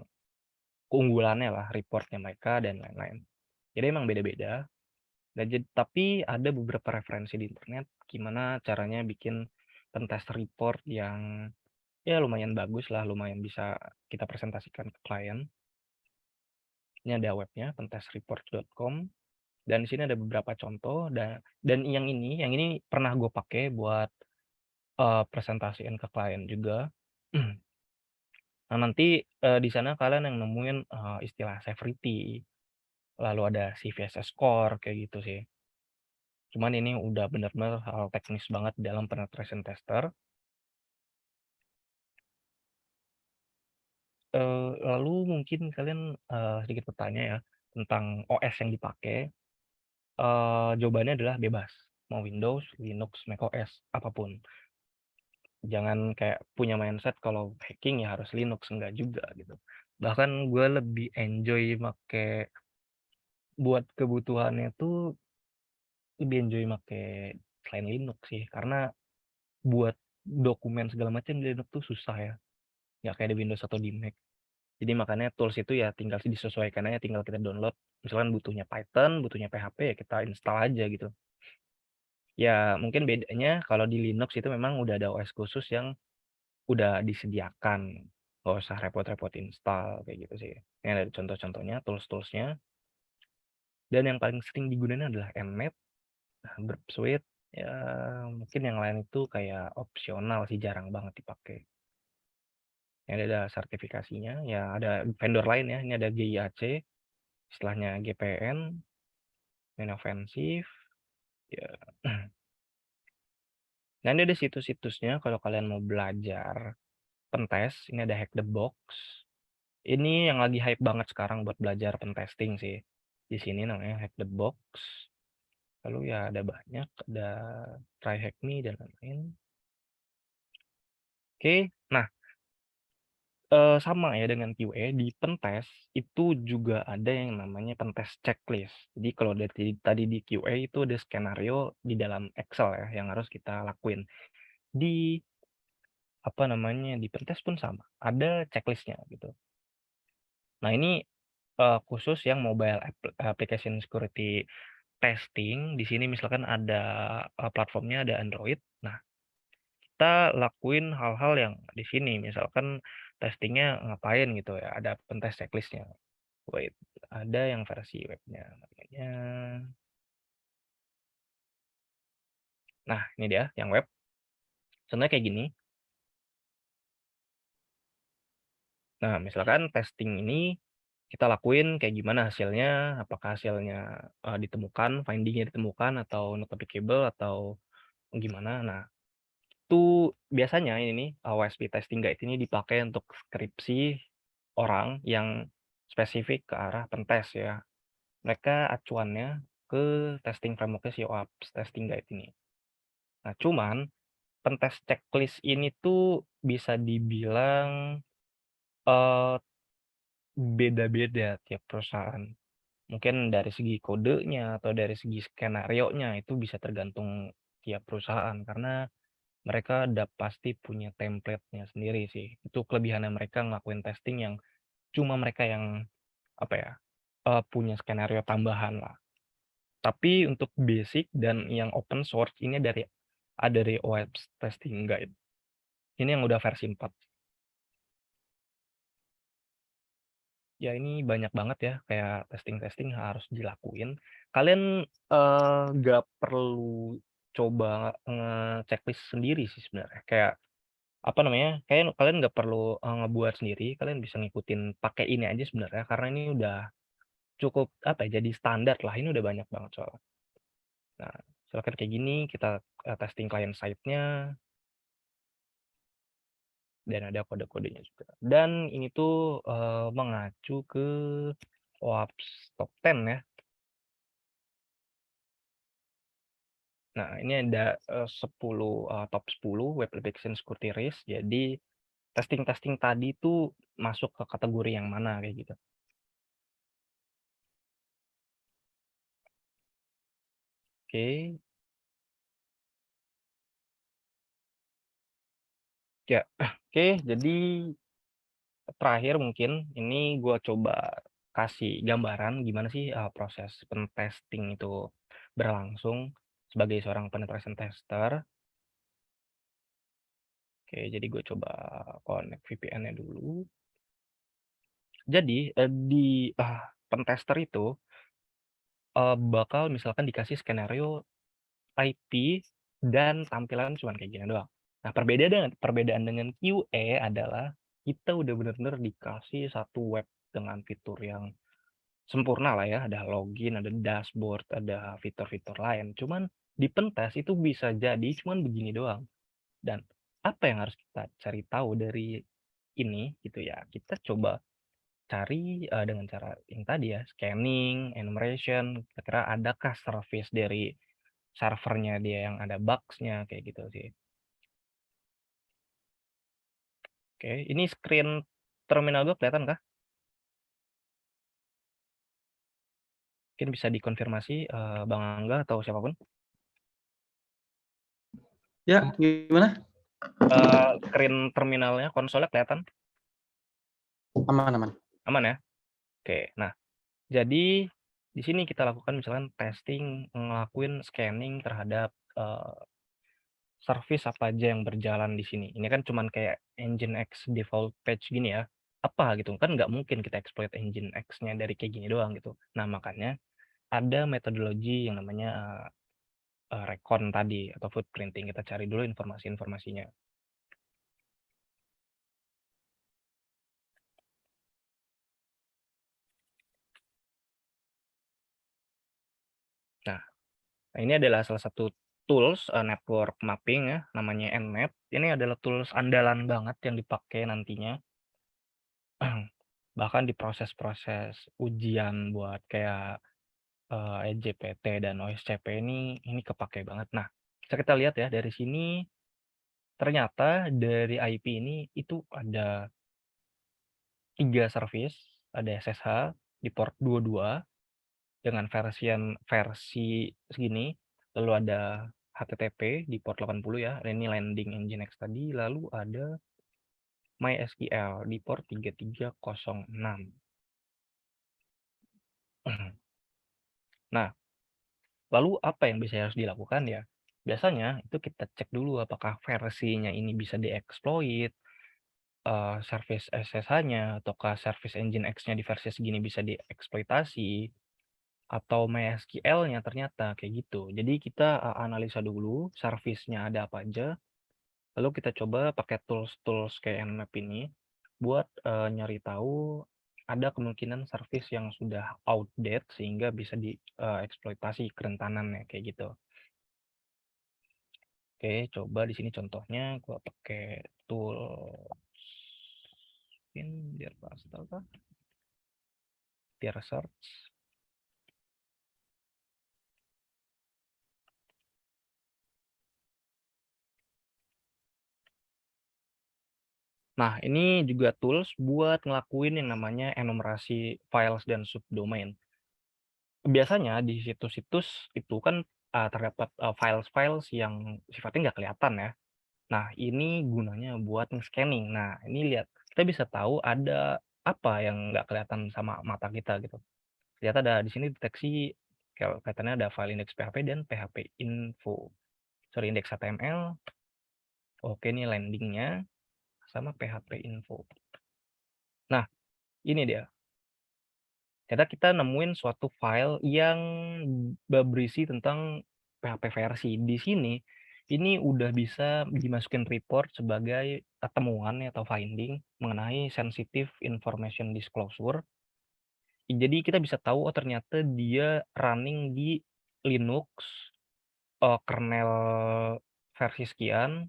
keunggulannya lah reportnya mereka dan lain-lain. Jadi emang beda-beda. Dan tapi ada beberapa referensi di internet gimana caranya bikin pentest report yang ya lumayan bagus lah, lumayan bisa kita presentasikan ke klien. Ini ada webnya pentestreport.com, dan di sini ada beberapa contoh, dan yang ini pernah gue pakai buat presentasiin ke klien juga. Nah, nanti di sana kalian yang nemuin istilah severity, lalu ada CVSS score kayak gitu sih. Cuman ini udah benar-benar hal teknis banget dalam penetration tester. Lalu mungkin kalian sedikit bertanya ya tentang OS yang dipakai. Jawabannya adalah bebas, mau Windows, Linux, macOS, apapun. Jangan kayak punya mindset kalau hacking ya harus Linux, enggak juga gitu. Bahkan gue lebih enjoy make buat kebutuhannya tuh lebih enjoy make selain Linux sih, karena buat dokumen segala macam di Linux tuh susah ya, nggak kayak di Windows atau di Mac. Jadi makanya tools itu ya tinggal disesuaikan aja, tinggal kita download. Misalkan butuhnya Python, butuhnya PHP ya kita install aja gitu. Ya mungkin bedanya kalau di Linux itu memang udah ada OS khusus yang udah disediakan, nggak usah repot-repot install kayak gitu sih. Ini ada contoh-contohnya, tools-toolsnya. Dan yang paling sering digunakan adalah Nmap, Burp Suite. Ya mungkin yang lain itu kayak opsional sih, jarang banget dipakai. Ini ada sertifikasinya, ya ada vendor lain ya. Ini ada GIAC, istilahnya GPN, main offensive. Ya. Nah ini ada situs-situsnya kalau kalian mau belajar pentest. Ini ada Hack the Box. Ini yang lagi hype banget sekarang buat belajar pentesting sih. Di sini namanya Hack the Box. Lalu ya ada banyak, ada Try Hack Me dan lain-lain. Oke, nah sama ya dengan QA, di pentest itu juga ada yang namanya pentest checklist. Jadi kalau dari tadi di QA itu ada skenario di dalam Excel ya yang harus kita lakuin. Di apa namanya, di pentest pun sama, ada checklistnya gitu. Nah ini khusus yang mobile application security testing. Di sini misalkan ada platformnya ada Android. Nah, kita lakuin hal-hal yang di sini, misalkan testingnya ngapain gitu ya, ada pentest checklistnya. Wait, ada yang versi webnya namanya. Nah, ini dia yang web. Sebenarnya kayak gini. Nah, misalkan testing ini kita lakuin kayak gimana hasilnya, apakah hasilnya ditemukan, findingnya ditemukan atau not applicable atau gimana. Nah, itu biasanya ini OSP testing guide ini dipakai untuk skripsi orang yang spesifik ke arah pentest ya. Mereka acuannya ke testing framework-nya si OAPS testing guide ini. Nah, cuman pentest checklist ini tuh bisa dibilang eh, beda-beda tiap perusahaan. Mungkin dari segi kodenya atau dari segi skenario-nya itu bisa tergantung tiap perusahaan karena mereka udah pasti punya template-nya sendiri sih. Itu kelebihannya mereka ngelakuin testing yang cuma mereka yang apa ya, punya skenario tambahan lah. Tapi untuk basic dan yang open source ini dari OAPS Testing Guide. Ini yang udah versi 4. Ya ini banyak banget ya kayak testing-testing harus dilakuin. Kalian nggak perlu coba nge-checklist sendiri sih sebenarnya. Kayak apa namanya? Kayak kalian nggak perlu ngebuat sendiri, kalian bisa ngikutin pakai ini aja sebenarnya karena ini udah cukup apa ya, jadi standar lah. Ini udah banyak banget soalnya. Nah, misalkan kayak gini kita testing client side-nya dan ada kode-kodenya juga. Dan ini tuh mengacu ke OAPS Top 10 ya. Nah, ini ada 10 top 10 web application security risk. Jadi testing-testing tadi itu masuk ke kategori yang mana kayak gitu. Oke. Ya, oke. Jadi terakhir mungkin ini gua coba kasih gambaran gimana sih proses pentesting itu berlangsung sebagai seorang penetration tester. Oke, jadi gue coba connect VPN-nya dulu. Jadi di pentester itu bakal misalkan dikasih skenario IP dan tampilan cuman kayak gini doang. Nah, perbedaan dengan QA adalah kita udah bener-bener dikasih satu web dengan fitur yang sempurna lah ya, ada login, ada dashboard, ada fitur-fitur lain. Cuman di pentest itu bisa jadi cuman begini doang. Dan apa yang harus kita cari tahu dari ini gitu ya? Kita coba cari dengan cara yang tadi ya, scanning, enumeration, kira-kira adakah service dari servernya dia yang ada bugs-nya kayak gitu sih. Oke, ini screen terminal gue kelihatan kah? Mungkin bisa dikonfirmasi Bang Angga atau siapapun. Ya, gimana? Screen terminalnya, konsolnya kelihatan? Aman. Aman ya? Oke, nah jadi di sini kita lakukan misalkan testing, ngelakuin scanning terhadap service apa aja yang berjalan di sini. Ini kan cuman kayak Nginx default page gini ya. Apa gitu kan nggak mungkin kita exploit Nginx-nya dari kayak gini doang gitu. Nah makanya ada metodologi yang namanya recon tadi atau footprinting. Kita cari dulu informasi-informasinya. Nah, ini adalah salah satu tools network mapping ya, namanya Nmap. Ini adalah tools andalan banget yang dipakai nantinya. Bahkan di proses-proses ujian buat kayak EJPT dan OSCP ini kepake banget. Nah, bisa kita lihat ya dari sini ternyata dari IP ini itu ada 3 service, ada SSH di port 22 dengan versi segini, lalu ada HTTP di port 80 ya, ini landing Nginx tadi, lalu ada MySQL di port 3306. Nah, lalu apa yang bisa harus dilakukan ya? Biasanya itu kita cek dulu apakah versinya ini bisa dieksploit, service SSH-nya, ataukah service Nginx-nya di versi segini bisa dieksploitasi, atau MySQL-nya ternyata kayak gitu. Jadi kita analisa dulu service-nya ada apa aja, lalu kita coba pakai tools-tools kayak Nmap ini buat nyari tahu ada kemungkinan service yang sudah outdated sehingga bisa dieksploitasi kerentanannya kayak gitu. Oke, coba di sini contohnya gua pakai tools biar faster kah? Biar search. Nah, ini juga tools buat ngelakuin yang namanya enumerasi files dan subdomain. Biasanya di situs-situs itu kan terdapat files-files yang sifatnya nggak kelihatan ya. Nah, ini gunanya buat nge-scanning. Nah, ini lihat, kita bisa tahu ada apa yang nggak kelihatan sama mata kita gitu. Ternyata ada di sini deteksi kelihatannya ada file index PHP dan PHP info. Sorry, index HTML. Oke, ini landingnya sama PHP info. Nah, ini dia. Ternyata kita nemuin suatu file yang berisi tentang PHP versi. Di sini, ini udah bisa dimasukin report sebagai temuan atau finding mengenai sensitive information disclosure. Jadi kita bisa tahu, oh ternyata dia running di Linux, kernel versi sekian,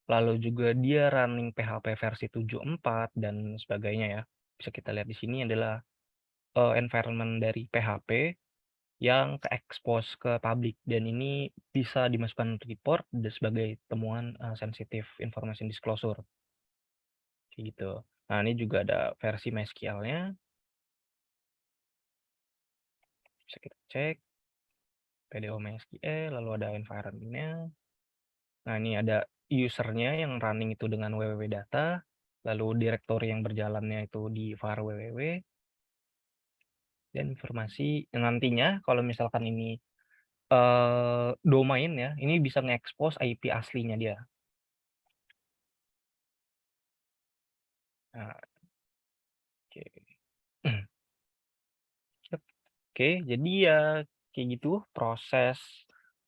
lalu juga dia running PHP versi 74 dan sebagainya ya. Bisa kita lihat di sini adalah environment dari PHP yang ke-expose ke publik dan ini bisa dimasukkan report sebagai temuan sensitive information disclosure. Kayak gitu. Nah, ini juga ada versi MySQL-nya. Bisa kita cek. PDO MySQL, lalu ada environment-nya. Nah, ini ada user-nya yang running itu dengan www.data, lalu direktori yang berjalannya itu di var www, dan informasi nantinya kalau misalkan ini domain ya, ini bisa nge-expose IP aslinya dia. Nah, oke. Yap, oke, jadi ya kayak gitu proses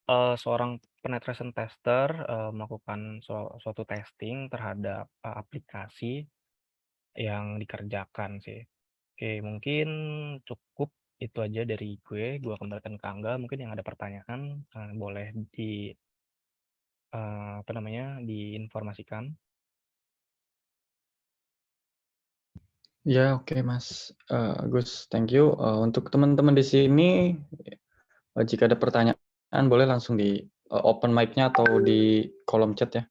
seorang penetration tester melakukan suatu testing terhadap aplikasi yang dikerjakan sih. Oke, mungkin cukup itu aja dari gue. Gue kembalikan ke Angga. Mungkin yang ada pertanyaan boleh apa namanya diinformasikan. Ya, oke, Mas Gus, thank you. Untuk teman-teman di sini, jika ada pertanyaan boleh langsung di open mic-nya atau di kolom chat ya.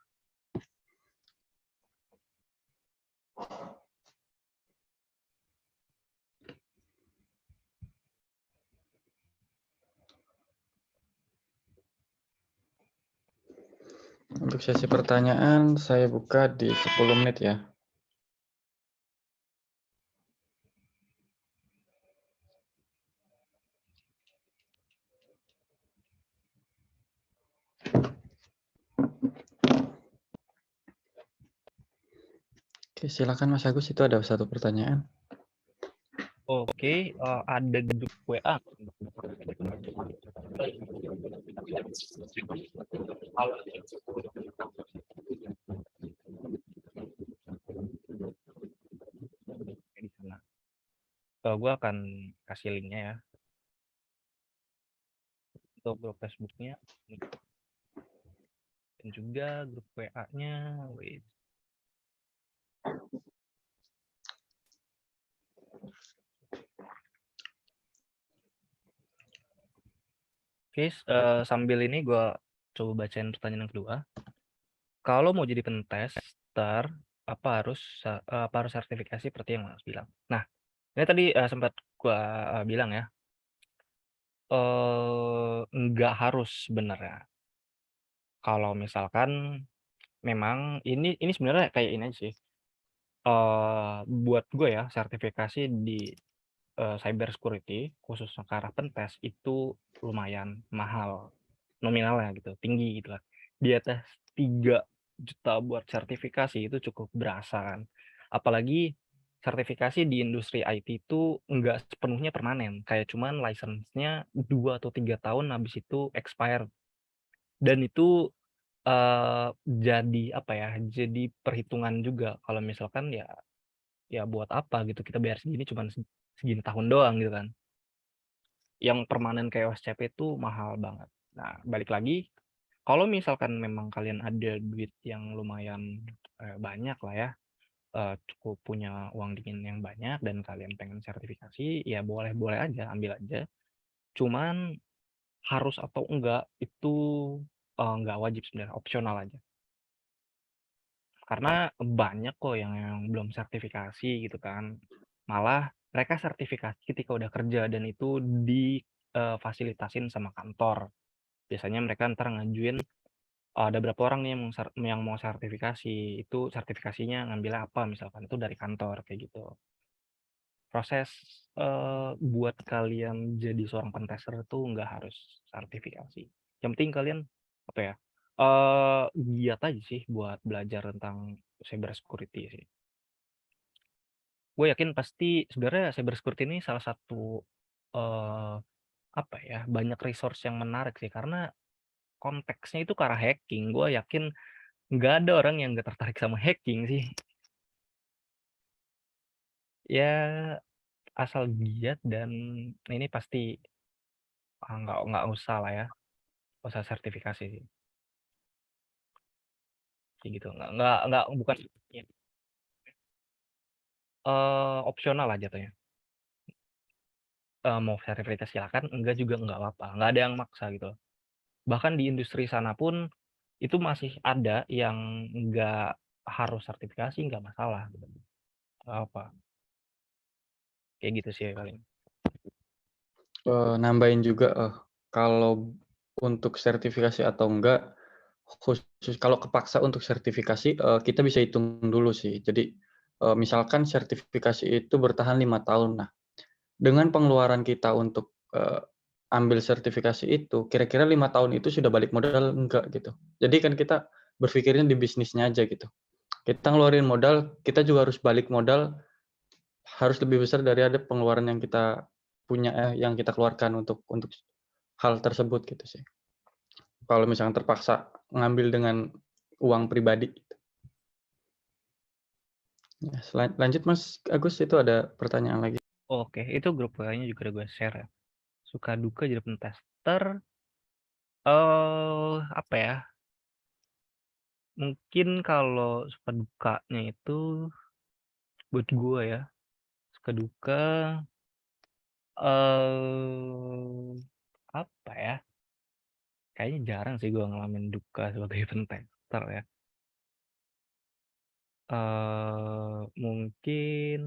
Untuk sesi pertanyaan saya buka di 10 menit ya. Oke, silakan Mas Agus, itu ada satu pertanyaan. Oke, ada grup WA. Di sana. Gue akan kasih linknya ya. Untuk grup Facebooknya dan juga grup WA-nya. Wait. Oke, sambil ini gue coba bacain pertanyaan yang kedua. Kalau mau jadi pentester, apa harus sertifikasi seperti yang Mas bilang? Nah, ini tadi sempat gue bilang ya, nggak harus sebenarnya. Kalau misalkan memang ini sebenarnya kayak ini aja sih. Buat gue ya, sertifikasi di cyber security khususnya ke arah pentest itu lumayan mahal nominalnya gitu, tinggi gitu lah. Di atas 3 juta buat sertifikasi itu cukup berasa kan. Apalagi sertifikasi di industri IT itu enggak sepenuhnya permanen, kayak cuman license-nya 2 atau 3 tahun habis itu expired. Dan itu jadi apa ya, jadi perhitungan juga kalau misalkan ya buat apa gitu kita bayar segini cuman segini tahun doang gitu kan. Yang permanen kayak OSCP itu mahal banget. Nah, balik lagi, kalau misalkan memang kalian ada duit yang lumayan banyak lah ya, cukup punya uang dingin yang banyak dan kalian pengen sertifikasi, ya boleh-boleh aja, ambil aja. Cuman harus atau enggak itu enggak wajib sebenarnya, opsional aja. Karena banyak kok yang belum sertifikasi gitu kan. Malah mereka sertifikasi ketika udah kerja dan itu difasilitasin sama kantor. Biasanya mereka ntar ngajuin ada berapa orang nih yang mau sertifikasi, itu sertifikasinya ngambilnya apa misalkan, itu dari kantor kayak gitu. Proses buat kalian jadi seorang pentester itu nggak harus sertifikasi. Yang penting kalian apa ya, giat aja sih buat belajar tentang cyber security sih. Gue yakin pasti sebenarnya cyber security ini salah satu apa ya, banyak resource yang menarik sih karena konteksnya itu ke arah hacking. Gue yakin nggak ada orang yang nggak tertarik sama hacking sih. Ya asal giat dan ini pasti nggak usah lah ya, nggak usah sertifikasi sih. Kayak gitu. Nggak bukan opsional lah jatuhnya. Mau sertifikasi silakan, enggak juga nggak apa-apa. Nggak ada yang maksa gitu. Bahkan di industri sana pun itu masih ada yang nggak harus sertifikasi, nggak masalah gitu. Nggak apa. Kayak gitu sih paling. Nambahin juga kalau untuk sertifikasi atau enggak, khusus kalau kepaksa untuk sertifikasi kita bisa hitung dulu sih. Jadi misalkan sertifikasi itu bertahan 5 tahun. Nah, dengan pengeluaran kita untuk ambil sertifikasi itu, kira-kira 5 tahun itu sudah balik modal enggak gitu. Jadi kan kita berpikirnya di bisnisnya aja gitu. Kita ngeluarin modal, kita juga harus balik modal harus lebih besar dari ada pengeluaran yang kita punya yang kita keluarkan untuk hal tersebut gitu sih. Kalau misalnya terpaksa ngambil dengan uang pribadi. Ya, lanjut Mas Agus, itu ada pertanyaan lagi. Oke, itu grup WA-nya juga udah gue share ya. Suka duka jadi pentester. Apa ya? Mungkin kalau suka dukanya itu buat gue ya, suka duka apa ya? Kayaknya jarang sih gue ngalamin duka sebagai pentester ya. Mungkin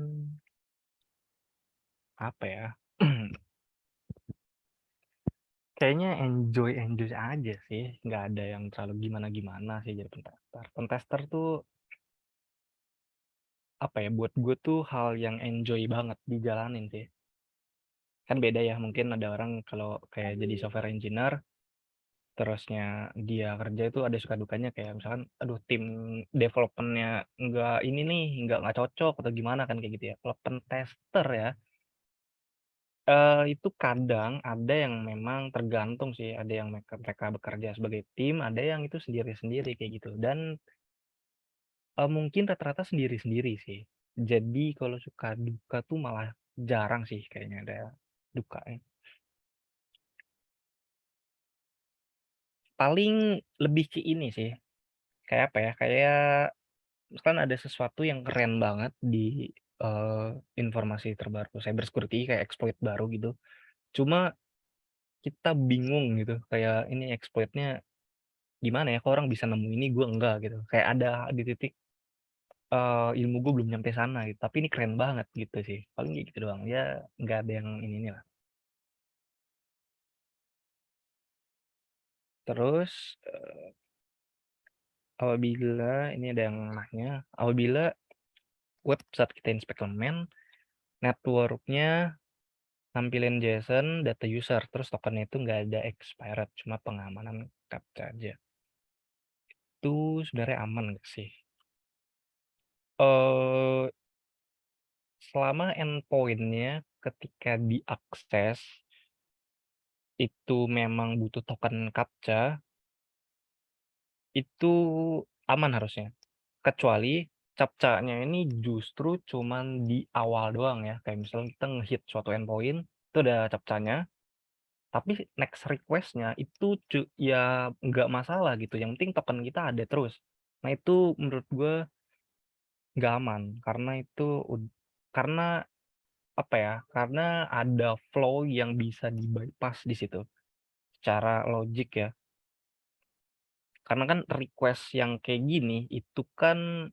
apa ya? Kayaknya enjoy aja sih, nggak ada yang terlalu gimana-gimana sih jadi pentester. Pentester tuh apa ya, buat gue tuh hal yang enjoy banget dijalanin sih. Kan beda ya, mungkin ada orang kalau kayak jadi software engineer, terusnya dia kerja itu ada suka dukanya kayak misalkan, aduh tim developmentnya nggak ini nih, nggak cocok atau gimana kan kayak gitu ya. Kalau pentester ya, itu kadang ada yang memang tergantung sih, ada yang mereka bekerja sebagai tim, ada yang itu sendiri-sendiri kayak gitu. Dan mungkin rata-rata sendiri-sendiri sih. Jadi kalau suka duka tuh malah jarang sih kayaknya ada dukanya. Paling lebih ke ini sih, kayak apa ya, kayak misalkan ada sesuatu yang keren banget di informasi terbaru cyber security kayak exploit baru gitu. Cuma kita bingung gitu, kayak ini exploitnya gimana ya, kok orang bisa nemu ini gue enggak gitu. Kayak ada di titik ilmu gue belum nyampe sana gitu, tapi ini keren banget gitu sih. Paling kayak gitu doang. Ya nggak ada yang ini lah. Terus apabila ini ada yang nanya, apabila web saat kita inspektomen networknya nampilin JSON data user, terus tokennya itu nggak ada expired, cuma pengamanan captcha aja. Itu sebenarnya aman nggak sih? Selama endpoint-nya ketika diakses itu memang butuh token captcha, itu aman harusnya. Kecuali captcha-nya ini justru cuman di awal doang ya. Kayak misalnya kita ngehit suatu endpoint, itu ada captcha-nya, tapi next request-nya itu ya nggak masalah gitu. Yang penting token kita ada terus. Nah itu menurut gue nggak aman, karena apa ya? Karena ada flow yang bisa di-bypass di situ secara logik ya. Karena kan request yang kayak gini itu kan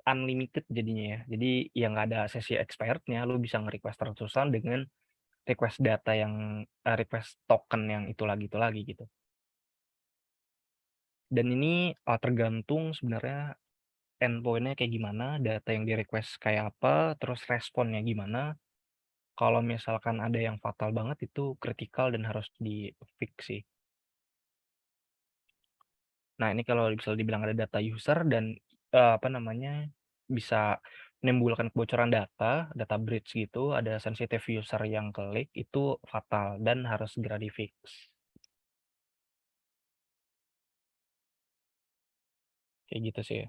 unlimited jadinya ya. Jadi ya nggak ada sesi expirednya, lu bisa nge-request terus-terusan dengan request data yang request token yang itu lagi gitu. Dan ini tergantung sebenarnya endpoint-nya kayak gimana, data yang di-request kayak apa, terus responnya gimana. Kalau misalkan ada yang fatal banget itu kritikal dan harus di-fix sih. Nah, ini kalau bisa dibilang ada data user dan bisa menimbulkan kebocoran data breach gitu, ada sensitive user yang klik, itu fatal dan harus segera di-fix. Kayak gitu sih.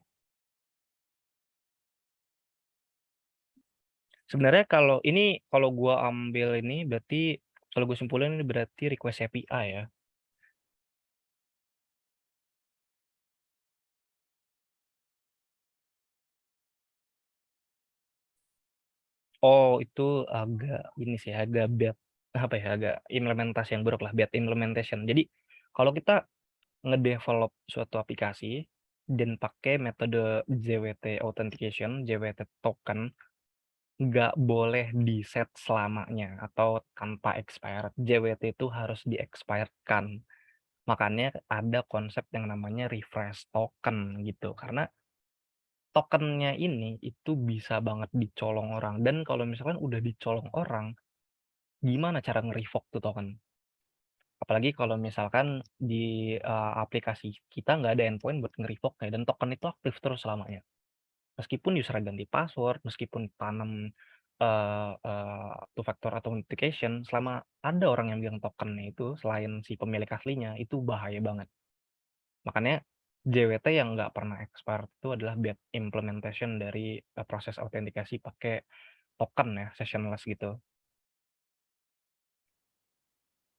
Sebenarnya kalau gua ambil ini berarti kalau gue simpulin ini berarti request API ya. Oh, itu agak ini sih, agak bad apa ya, agak implementasi yang buruk lah, bad implementation. Jadi kalau kita ngedevelop suatu aplikasi dan pakai metode JWT authentication, JWT token, nggak boleh di-set selamanya atau tanpa expired. JWT itu harus di-expiredkan. Makanya ada konsep yang namanya refresh token gitu. Karena tokennya ini itu bisa banget dicolong orang. Dan kalau misalkan udah dicolong orang, gimana cara nge-revoke tuh token? Apalagi kalau misalkan di aplikasi kita nggak ada endpoint buat nge-revoke-nya dan token itu aktif terus selamanya. Meskipun user ganti password, meskipun tanam two factor authentication, selama ada orang yang bilang tokennya itu selain si pemilik aslinya, itu bahaya banget. Makanya JWT yang nggak pernah expire itu adalah bad implementation dari proses autentikasi pakai token ya, sessionless gitu.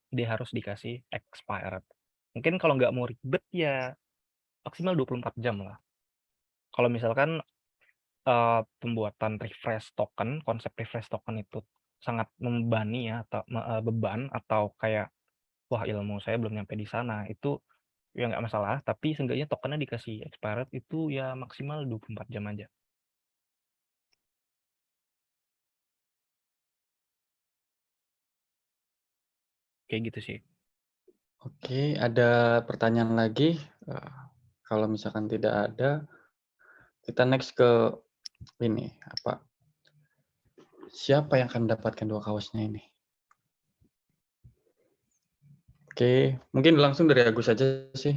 Dia harus dikasih expired. Mungkin kalau nggak mau ribet ya maksimal 24 jam lah. Kalau misalkan pembuatan refresh token, konsep refresh token itu sangat membebani ya atau beban atau kayak wah ilmu saya belum nyampe di sana, itu ya nggak masalah, tapi seenggaknya tokennya dikasih expired itu ya maksimal 24 jam aja. Kayak gitu sih. Oke, ada pertanyaan lagi? Kalau misalkan tidak ada, kita next ke ini apa? Siapa yang akan mendapatkan 2 kaosnya ini? Oke, mungkin langsung dari Agus aja sih.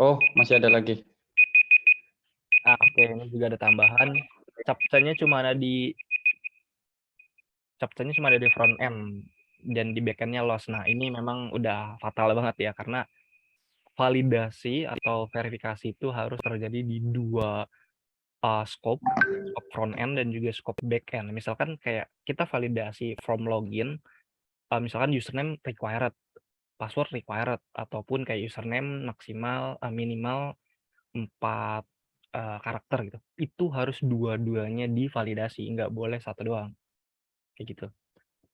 Oh, masih ada lagi. Oke, ini juga ada tambahan. Captcha-nya cuma ada di front end dan di back end-nya lost. Nah, ini memang udah fatal banget ya karena validasi atau verifikasi itu harus terjadi di dua scope front end dan juga scope back end. Misalkan kayak kita validasi from login, misalkan username required, password required, ataupun kayak username maksimal minimal 4 karakter gitu. Itu harus dua-duanya divalidasi, nggak boleh satu doang. Kayak gitu.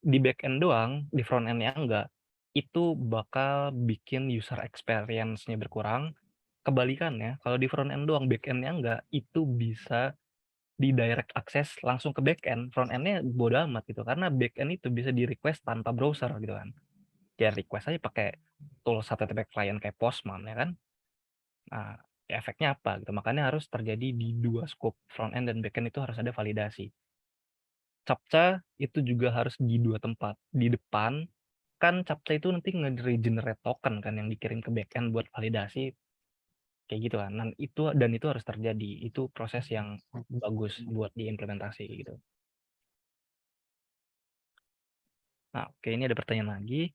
Di back end doang, di front end-nya enggak, itu bakal bikin user experience-nya berkurang. Kebalikannya, kalau di front end doang, back end-nya enggak, itu bisa di direct access langsung ke back end. Front end-nya bodo amat gitu, karena back end itu bisa di request tanpa browser gitu kan. Ya request aja pakai tools HTTP client kayak Postman ya kan. Nah, ya efeknya apa gitu. Makanya harus terjadi di dua scope, front end dan back end itu harus ada validasi. Captcha itu juga harus di dua tempat. Di depan kan captcha itu nanti nge-regenerate token kan yang dikirim ke backend buat validasi kayak gitu kan. Dan itu harus terjadi. Itu proses yang bagus buat diimplementasi gitu. Nah, oke, ini ada pertanyaan lagi.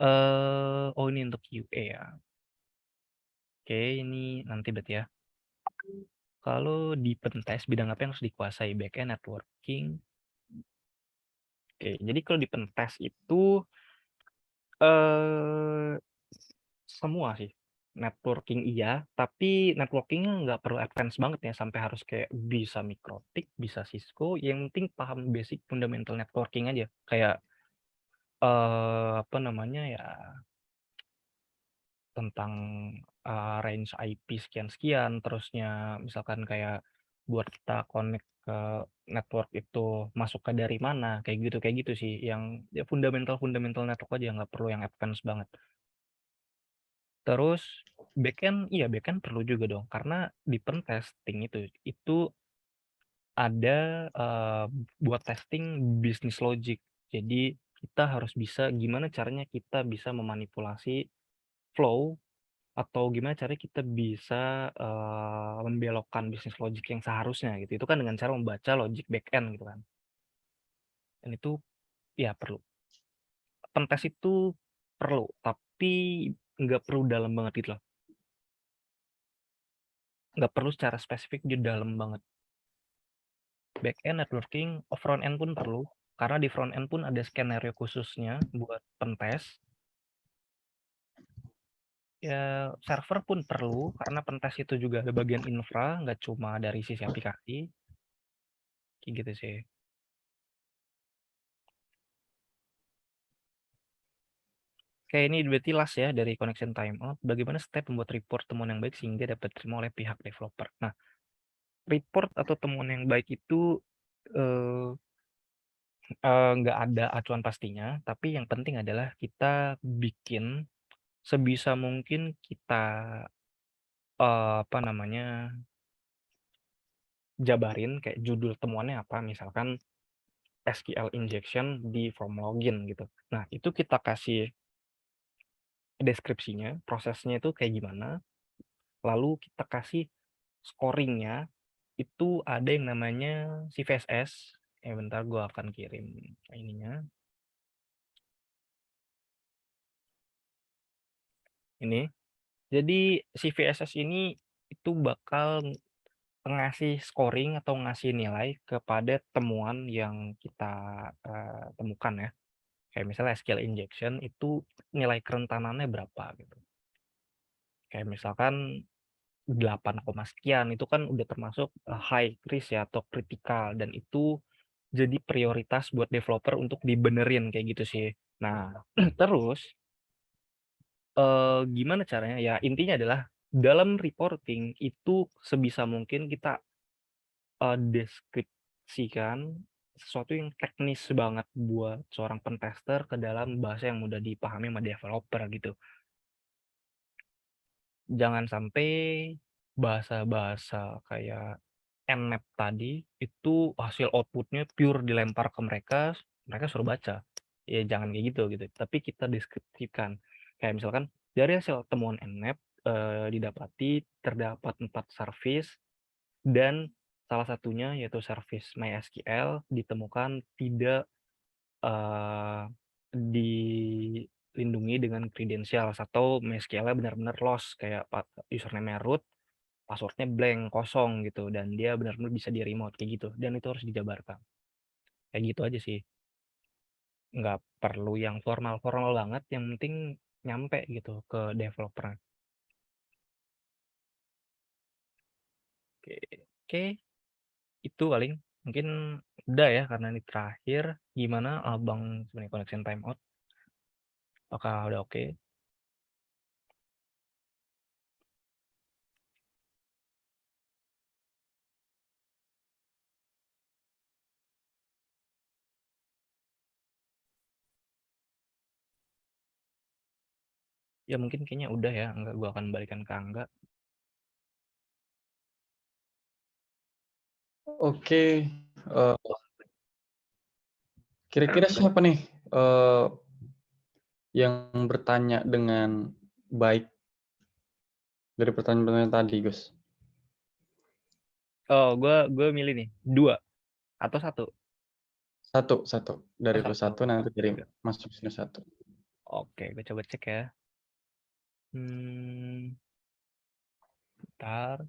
Oh ini untuk QA ya. Oke, ini nanti berarti ya. Kalau di pentest bidang apa yang harus dikuasai? Backend, networking. Oke, jadi kalau di pentest itu eh semua sih. Networking iya, tapi networkingnya nggak perlu advance banget ya, sampai harus kayak bisa Mikrotik, bisa Cisco, yang penting paham basic fundamental networking aja. Kayak apa namanya ya, tentang range IP sekian-sekian, terusnya misalkan kayak buat kita connect ke network itu masuk ke dari mana, kayak gitu sih, yang ya fundamental network aja, nggak perlu yang advance banget. Terus backend, iya backend perlu juga dong, karena di pentesting itu ada buat testing bisnis logic. Jadi kita harus bisa gimana caranya kita bisa memanipulasi flow atau gimana caranya kita bisa membelokkan bisnis logic yang seharusnya gitu. Itu kan dengan cara membaca logic backend gitu kan. Dan itu ya perlu. Pentest itu perlu, tapi nggak perlu dalam banget gitu loh. Nggak perlu secara spesifik dia dalam banget. Back end networking, front end pun perlu, karena di front end pun ada skenario khususnya buat pentest. Ya server pun perlu, karena pentest itu juga ada bagian infra, nggak cuma dari sisi aplikasi. Kayak gitu sih. Kayak ini berarti last ya dari connection timeout. Bagaimana step membuat report temuan yang baik sehingga dapat diterima oleh pihak developer. Nah, report atau temuan yang baik itu nggak ada acuan pastinya, tapi yang penting adalah kita bikin sebisa mungkin kita apa namanya, jabarin kayak judul temuannya apa, misalkan SQL injection di form login gitu. Nah, itu kita kasih deskripsinya, prosesnya itu kayak gimana, lalu kita kasih scoringnya, itu ada yang namanya CVSS. Bentar gue akan kirim ininya. Ini. Jadi CVSS ini itu bakal ngasih scoring atau ngasih nilai kepada temuan yang kita temukan ya. Kayak misalnya SQL injection itu nilai kerentanannya berapa gitu. Kayak misalkan 8, sekian itu kan udah termasuk high risk ya atau kritikal, dan itu jadi prioritas buat developer untuk dibenerin kayak gitu sih. Nah, terus gimana caranya? Ya intinya adalah dalam reporting itu sebisa mungkin kita deskripsikan sesuatu yang teknis banget buat seorang pentester ke dalam bahasa yang mudah dipahami sama developer gitu. Jangan sampai bahasa-bahasa kayak Nmap tadi itu hasil outputnya pure dilempar ke mereka, mereka suruh baca. Ya jangan kayak gitu gitu. Tapi kita deskripsikan. Kayak misalkan dari hasil temuan Nmap didapati terdapat 4 service dan salah satunya yaitu service MySQL ditemukan tidak dilindungi dengan credentials atau MySQL-nya benar-benar lost, kayak username-nya root, password-nya blank, kosong gitu, dan dia benar-benar bisa di-remote kayak gitu, dan itu harus dijabarkan. Kayak gitu aja sih. Nggak perlu yang formal-formal banget, yang penting nyampe gitu ke developer. Oke, oke. Itu paling mungkin udah ya karena ini terakhir. Gimana abang sebenarnya connection timeout? Apakah udah oke? Ya mungkin kayaknya udah ya, enggak, gua akan balikan ke Angga. Oke, kira-kira siapa nih yang bertanya dengan baik dari pertanyaan-pertanyaan tadi, Gus? Oh, gue milih nih 2 atau 1? Satu dari lu 1, nanti dari Oke. Mas Wisnu 1. Oke, gue coba cek ya. Bentar.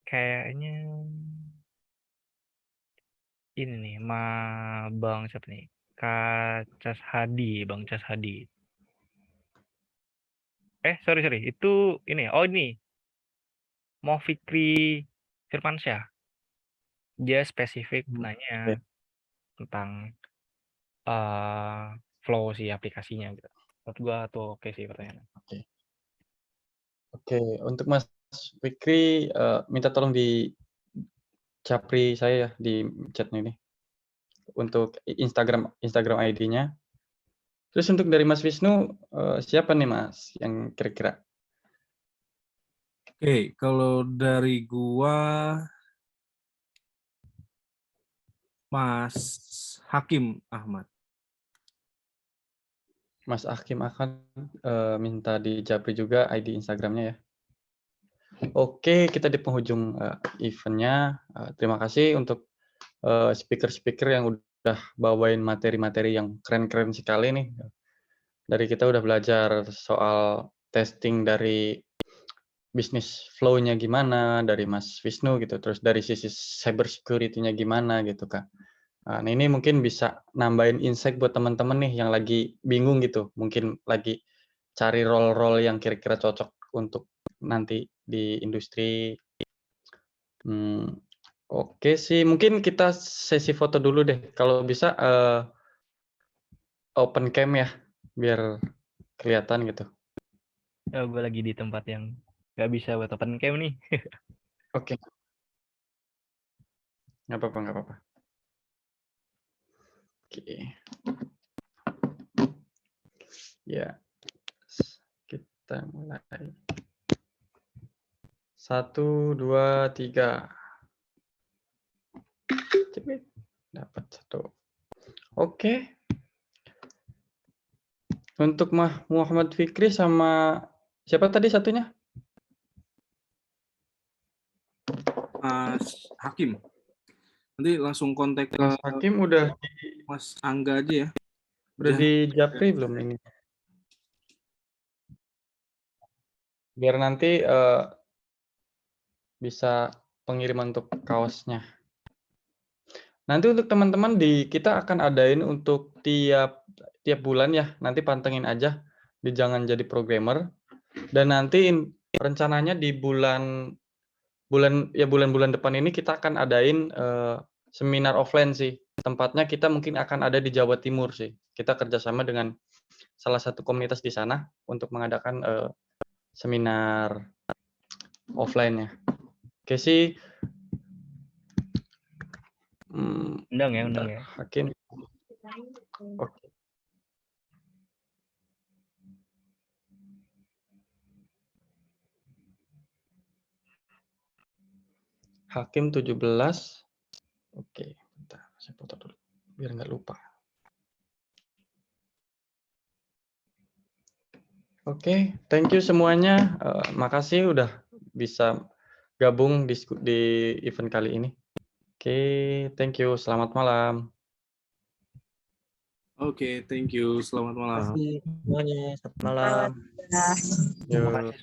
Kayaknya ini nih, Bang siapa nih? Cas Hadi, Bang Cas Hadi. Sorry. Itu ini. Oh, ini. Mau Fikri Firmansyah. Dia spesifik nanya Oke. tentang flow si aplikasinya gitu. Menurut gua tuh oke sih pertanyaannya. Oke, untuk Mas Fikri, minta tolong di japri saya ya di chat ini. Untuk Instagram ID-nya. Terus untuk dari Mas Wisnu, siapa nih Mas yang kira-kira? Oke, kalau dari gua Mas Hakim Ahmad. Mas Hakim akan minta di japri juga ID Instagram-nya ya. Oke, kita di penghujung event-nya. Terima kasih untuk speaker-speaker yang udah bawain materi-materi yang keren-keren sekali nih. Dari kita udah belajar soal testing dari bisnis flow-nya gimana, dari Mas Wisnu gitu, terus dari sisi cyber security-nya gimana gitu, Kak. Nah, ini mungkin bisa nambahin insight buat teman-teman nih yang lagi bingung gitu, mungkin lagi cari role-role yang kira-kira cocok untuk nanti di industri. Oke sih, mungkin kita sesi foto dulu deh. Kalau bisa open cam ya, biar kelihatan gitu. Oh, gue lagi di tempat yang nggak bisa buat open cam nih. Oke. Nggak apa-apa. Oke. Ya, kita mulai. 1, 2, 3. Cepet. Dapat 1. Oke. Untuk Muhammad Fikri sama siapa tadi satunya? Mas Hakim. Nanti langsung kontak ke Mas Hakim udah Mas Angga aja ya. udah di Japri belum ini? Biar nanti bisa pengiriman untuk kaosnya. Nanti untuk teman-teman kita akan adain untuk tiap bulan ya. Nanti pantengin aja di Jangan Jadi Programmer. Dan nanti rencananya di bulan-bulan depan ini kita akan adain seminar offline sih. Tempatnya kita mungkin akan ada di Jawa Timur sih. Kita kerjasama dengan salah satu komunitas di sana untuk mengadakan seminar offline-nya. Oke sih. Undang ya. Hakim. Oke. Hakim 17. Oke, bentar, saya foto dulu biar nggak lupa. Oke, thank you semuanya. Makasih udah bisa gabung di event kali ini. Oke, thank you. Selamat malam. Oke, thank you. Selamat malam. Terima kasih semuanya. Selamat malam. Yuk. Terima kasih semua.